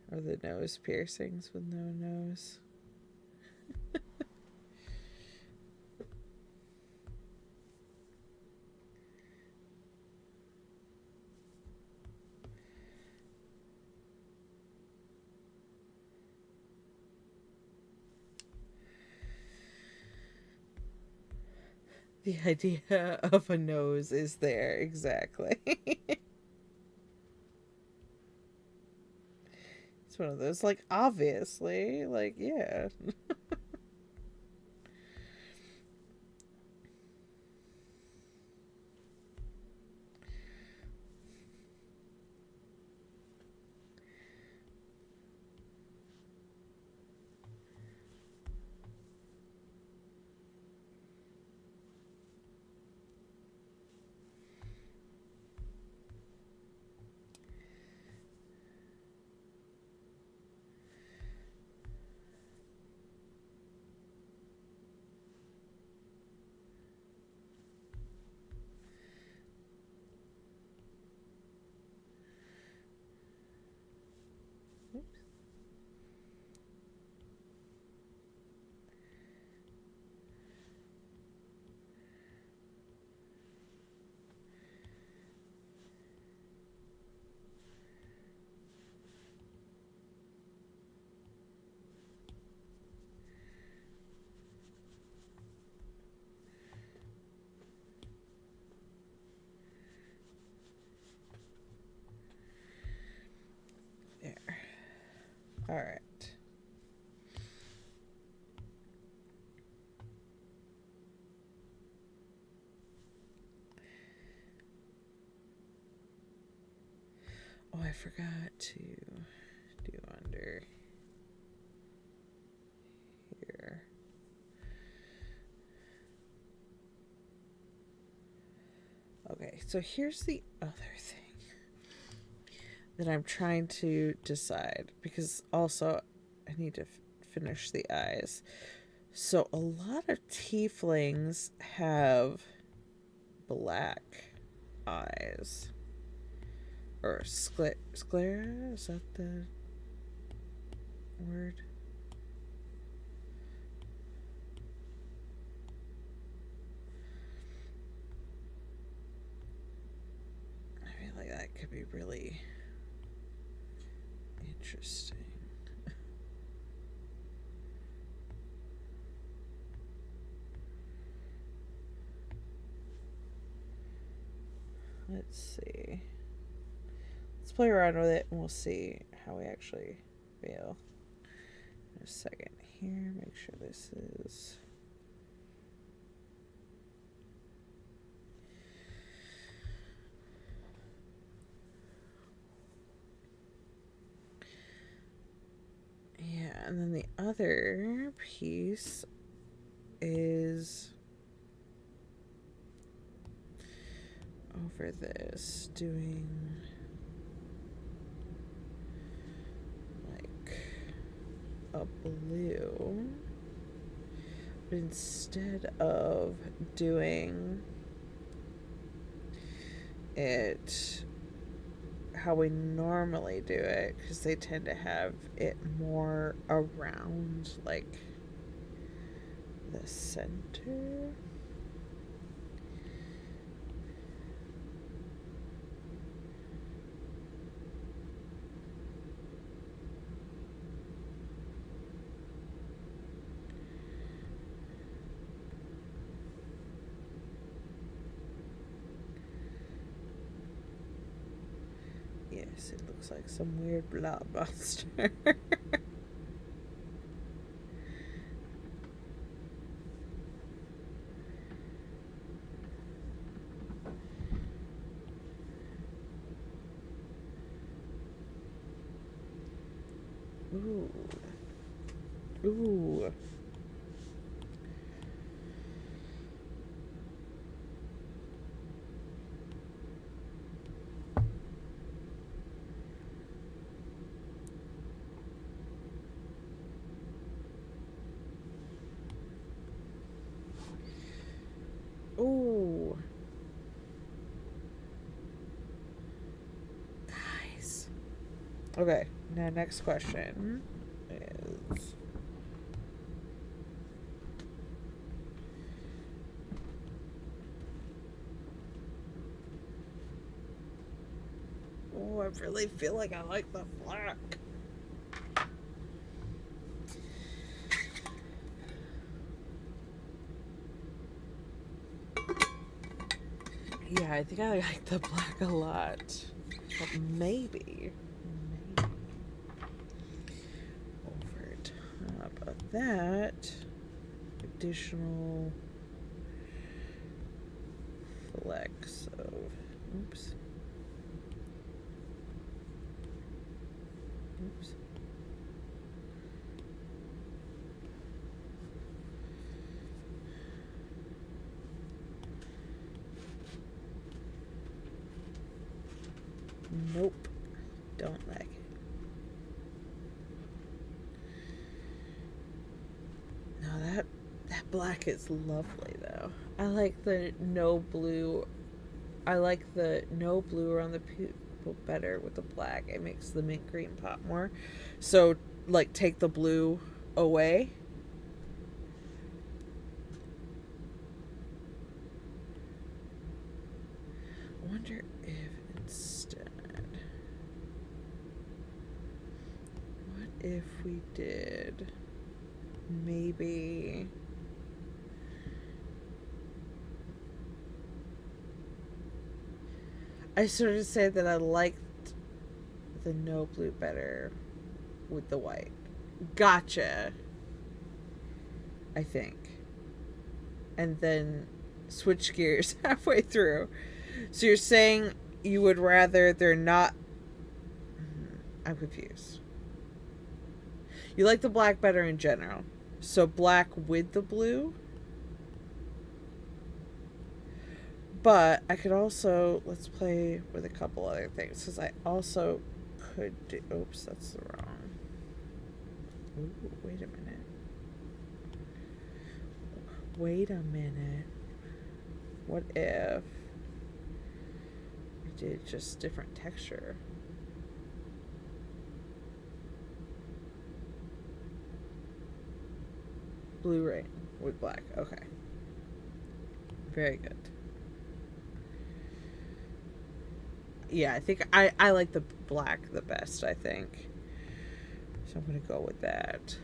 A: Or the nose piercings with no nose. The idea of a nose is there, exactly. It's one of those, like, obviously, like, yeah. There. All right. Oh, I forgot to do under here. Okay, so here's the other thing that I'm trying to decide, because also I need to finish the eyes. So a lot of tieflings have black eyes. Or sclera? Is that the word? could be really interesting. Let's see. Let's play around with it and we'll see how we actually feel. In a second here, make sure this is... Yeah, and then the other piece is over this, doing like a blue, but instead of doing it how we normally do it, because they tend to have it more around like the center. Yes, it looks like some weird blob monster. Ooh. Ooh. Ooh. Guys. Okay, now next question is... Oh, I really feel like I like the black. Yeah, I think I like the black a lot. But maybe over top of that, additional flecks of, oops. Oops. Nope. Don't like it. No, that black is lovely though. I like the no blue. I like the no blue around the pupil better with the black. It makes the mint green pop more. So, like, take the blue away. I wonder if instead... What if we did... Maybe... I sort of say that I liked the no blue better with the white. Gotcha. I think. And then switch gears halfway through. So you're saying you would rather they're not... I'm confused. You like the black better in general. So black with the blue? But I could also... Let's play with a couple other things. Because I also could do... Oops, that's the wrong... Ooh, wait a minute. Wait a minute. What if we did just different texture? Blu-ray with black. Okay. Very good. Yeah, I think I like the black the best, I think. So I'm going to go with that.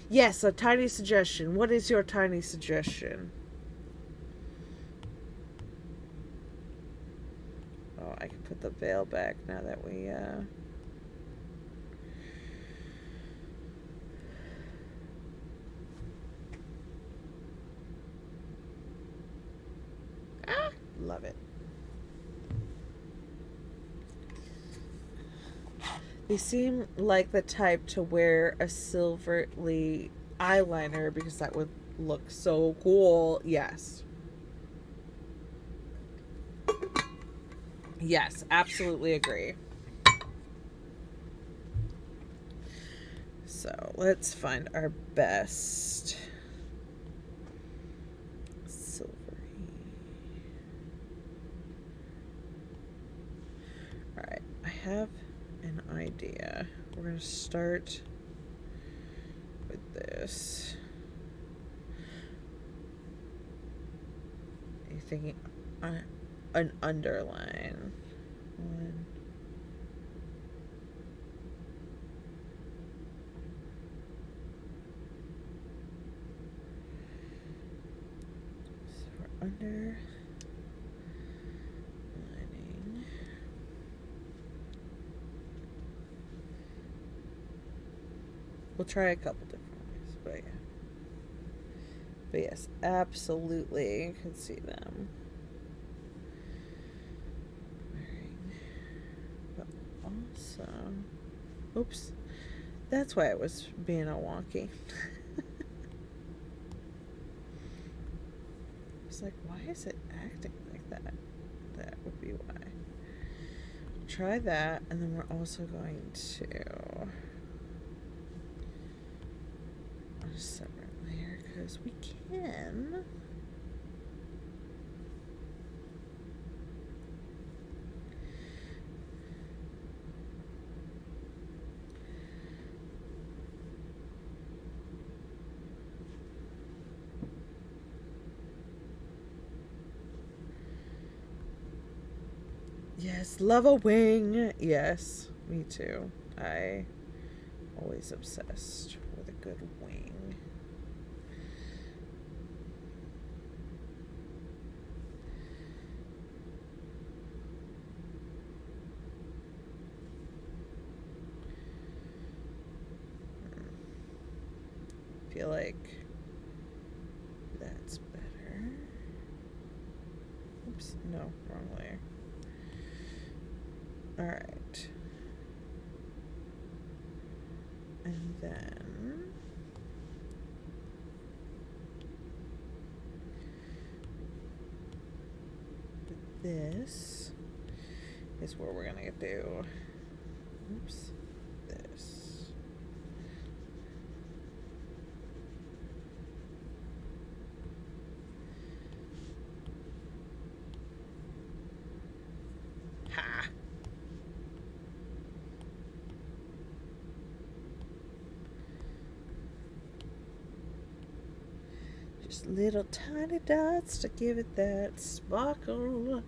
A: Yes, a tiny suggestion. What is your tiny suggestion? Oh, I can put the veil back now that we, love it. They seem like the type to wear a silverly eyeliner because that would look so cool. Yes. Yes, absolutely agree. So let's find our best silvery. Alright, I have an idea. We're going to start with this. Are you thinking an underline? One. So we're underlining. We'll try a couple different ways, but yeah. But yes, absolutely, you can see them. But also, oops, that's why it was being all wonky. It's like, why is it acting like that? That would be why. Try that, and then we're also going to on a separate layer because we can. Yes, love a wing. Yes, me too. I always obsessed with a good wing. Feel like that's better. Oops, no, wrong layer. All right. And then this is where we're gonna do, oops, this. Ha! Just little tiny dots to give it that sparkle.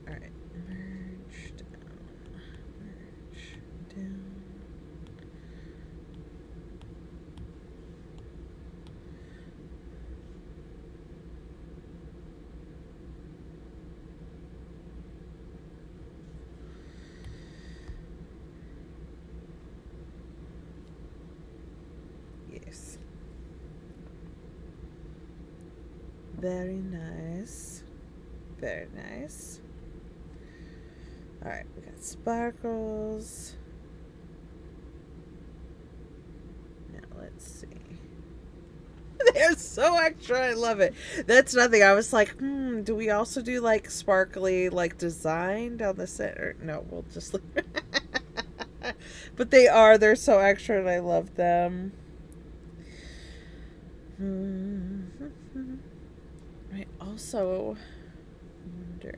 A: Alright, merge down, merge down. Yes. Very nice. Very nice. Alright, we got sparkles. Now let's see. They're so extra. I love it. That's nothing. I was like, do we also do like sparkly like design down the center? No, we'll just leave it. But they're so extra and I love them. I also wonder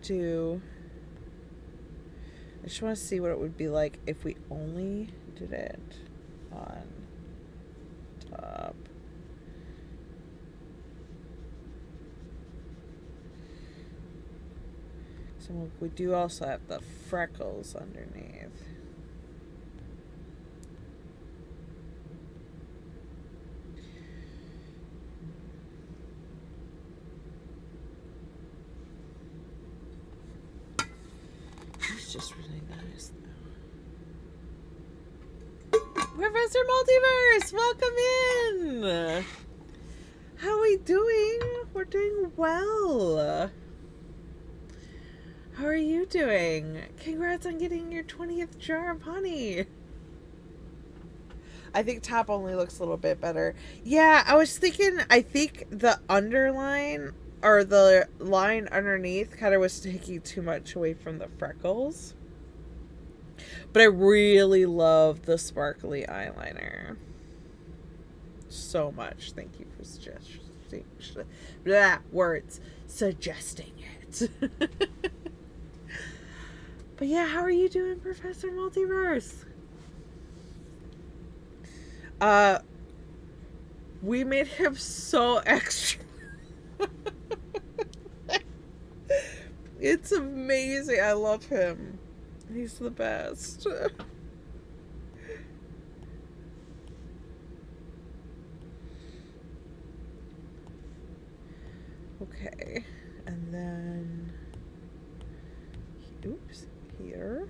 A: do... I just want to see what it would be like if we only did it on top. So we do also have the freckles underneath. It's just really nice though. Professor Multiverse, welcome in! How are we doing? We're doing well. How are you doing? Congrats on getting your 20th jar of honey. I think top only looks a little bit better. Yeah, I was thinking, I think the underline or the line underneath kind of was taking too much away from the freckles. But I really love the sparkly eyeliner. So much. Thank you for suggesting it. But yeah, how are you doing, Professor Multiverse? We made him so extra. It's amazing. I love him. He's the best. Okay. And then... Oops. Here.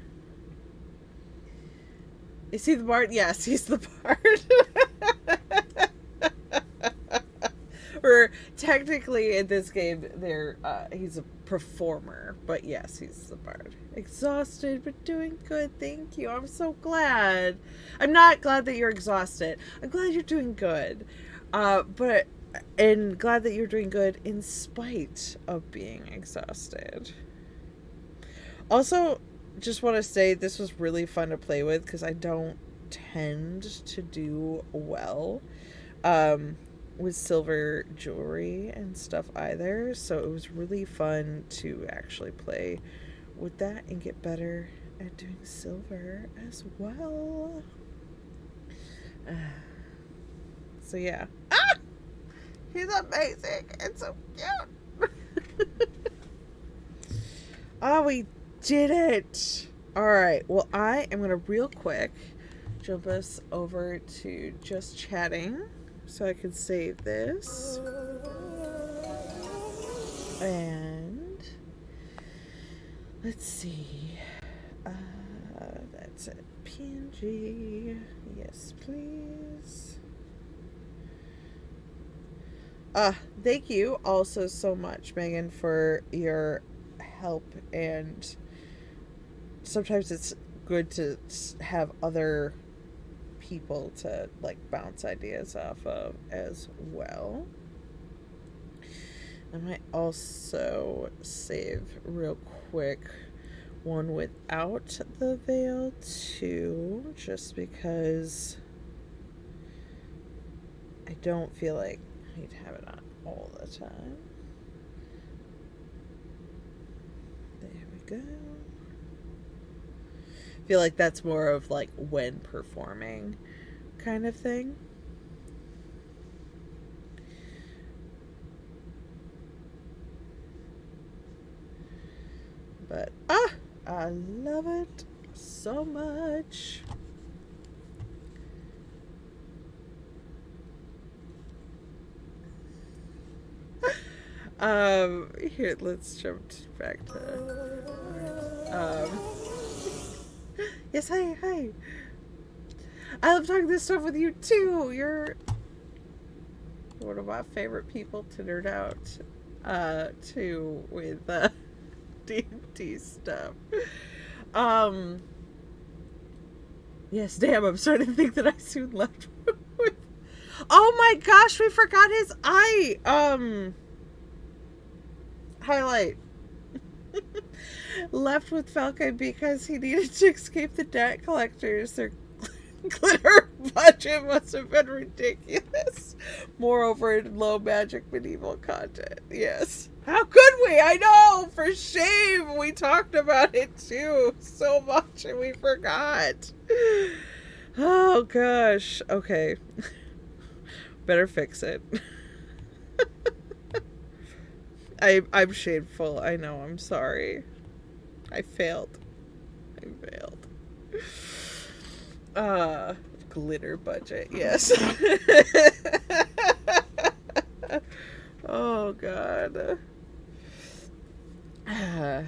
A: Is he the bard? Yes, he's the bard. Or technically in this game, he's a performer, but yes, he's the bard. Exhausted, but doing good. Thank you. I'm so glad. I'm not glad that you're exhausted. I'm glad you're doing good. And glad that you're doing good in spite of being exhausted. Also, just want to say this was really fun to play with because I don't tend to do well with silver jewelry and stuff either. So it was really fun to actually play with that and get better at doing silver as well. So yeah. Ah! He's amazing and so cute. Oh, we did it. All right. Well, I am going to real quick jump us over to just chatting so I can save this. And let's see. That's it. PNG. Yes, please. Thank you also so much, Megan, for your help, and sometimes it's good to have other people to like bounce ideas off of as well. I might also save real quick one without the veil too, just because I don't feel like I'd have it on all the time. There we go. I feel like that's more of like when performing kind of thing. But I love it so much. Here, let's jump back to yes, hi. I love talking this stuff with you too. You're one of my favorite people to nerd out too with D&D stuff. Yes, damn, I'm starting to think that I soon left with... Oh my gosh, we forgot his eye highlight. Left with Falcon because he needed to escape the debt collectors. Their glitter budget It must have been ridiculous. Moreover, in low magic medieval content. Yes. How could we? I know! For shame! We talked about it too so much and we forgot. Oh gosh. Okay. Better fix it. I'm shameful. I know. I'm sorry. I failed. Glitter budget. Yes. Oh god. I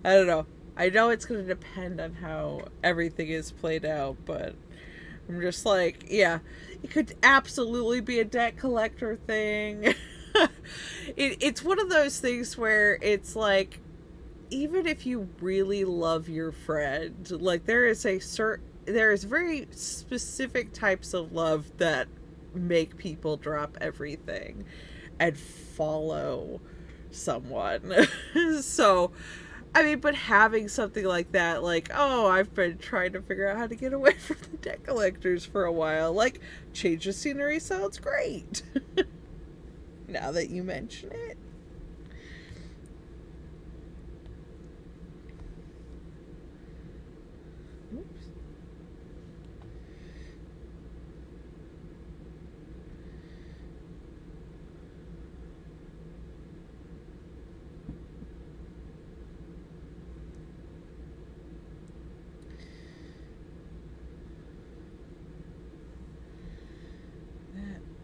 A: don't know. I know it's going to depend on how everything is played out, but I'm just like, yeah, it could absolutely be a debt collector thing. It's one of those things where it's like, even if you really love your friend, like there is very specific types of love that make people drop everything and follow someone. So, I mean, but having something like that, like, oh, I've been trying to figure out how to get away from the debt collectors for a while. Like, change of scenery sounds great. Now that you mention it. Oops.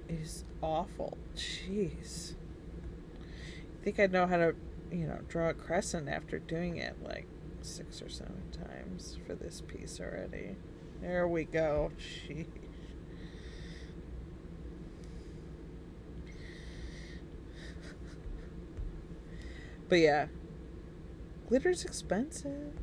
A: Is awful. Jeez. I think I know how to, draw a crescent after doing it like 6 or 7 times for this piece already. There we go. Jeez. But yeah. Glitter's expensive.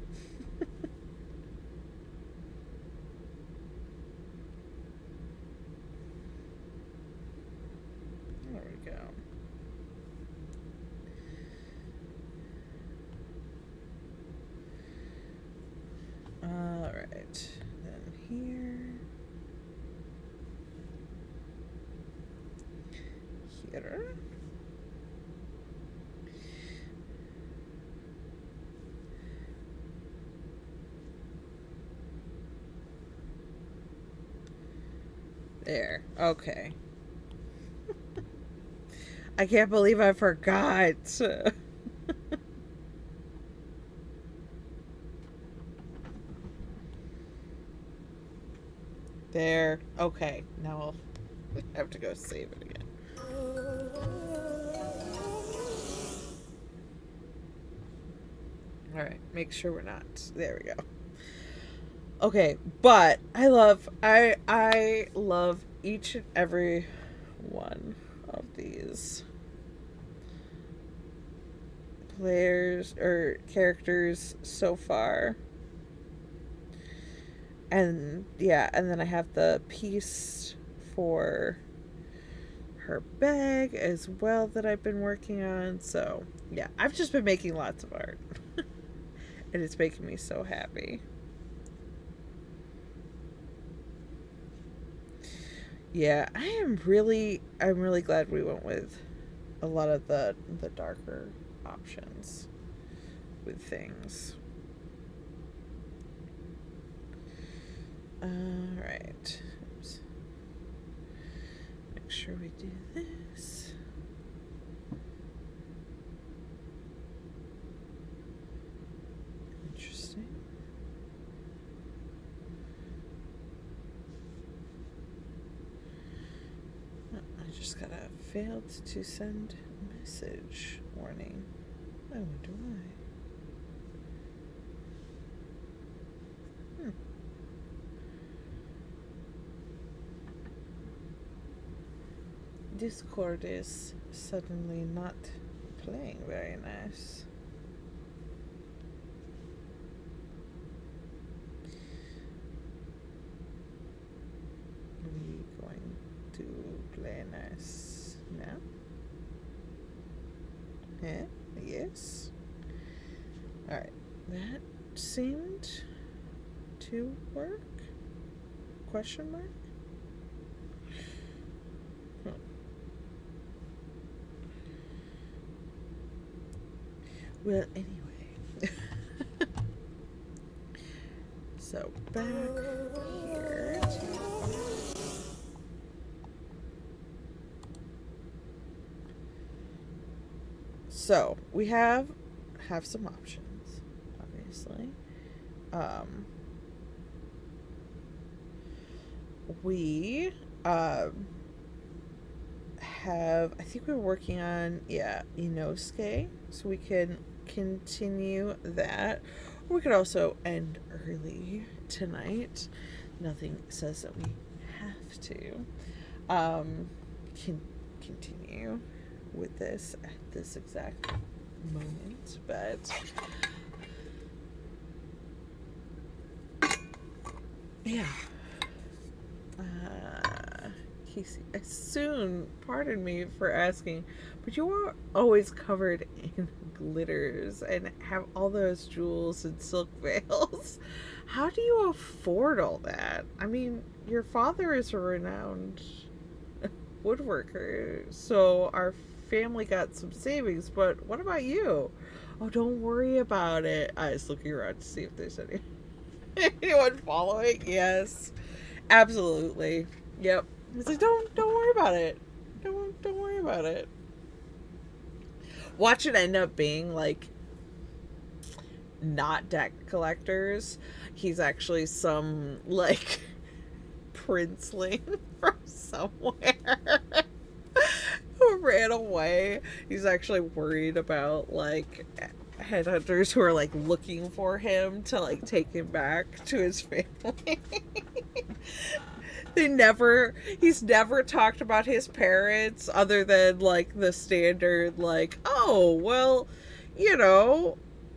A: There we go. Alright. Then here. Here. There. Okay. I can't believe I forgot. There. Okay. Now I'll have to go save it again. Alright. Make sure we're not. There we go. Okay. But I love each and every one of these players or characters so far. And yeah, and then I have the piece for her bag as well that I've been working on. So yeah, I've just been making lots of art. And it's making me so happy. Yeah, I'm really glad we went with a lot of the darker options with things. Alright. Make sure we do this. Interesting. I just got a failed to send message warning. I wonder why. Discord is suddenly not playing very nice. Are we going to play nice now? Yeah, yes. Alright, that seemed to work? Question mark? Well, anyway. So, back here. So, we have some options, obviously. We have, I think we're working on, Inosuke, so we can continue that. We could also end early tonight. Nothing says that we have to continue with this at this exact moment, but yeah. Casey, Aysun, pardon me for asking, but you are always covered in glitters and have all those jewels and silk veils. How do you afford all that? I mean, your father is a renowned woodworker, so our family got some savings, but what about you? Oh, don't worry about it. I was looking around to see if there's anyone following. Yes, absolutely. Yep. It's like, don't worry about it. Don't worry about it. Watch it end up being like not deck collectors. He's actually some like princeling from somewhere who ran away. He's actually worried about like headhunters who are like looking for him to like take him back to his family. He's never talked about his parents other than like the standard like, oh, well,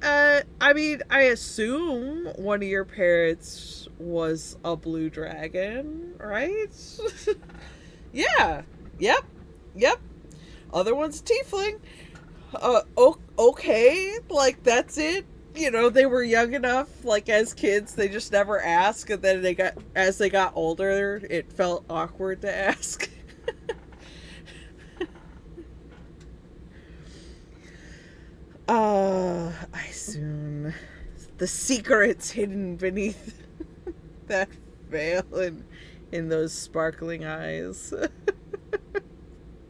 A: I mean, I assume one of your parents was a blue dragon, right? Yeah. Yep. Other one's tiefling. Okay, like that's it. They were young enough, like as kids, they just never ask, and then as they got older, it felt awkward to ask. Aysun, the secrets hidden beneath that veil and in those sparkling eyes.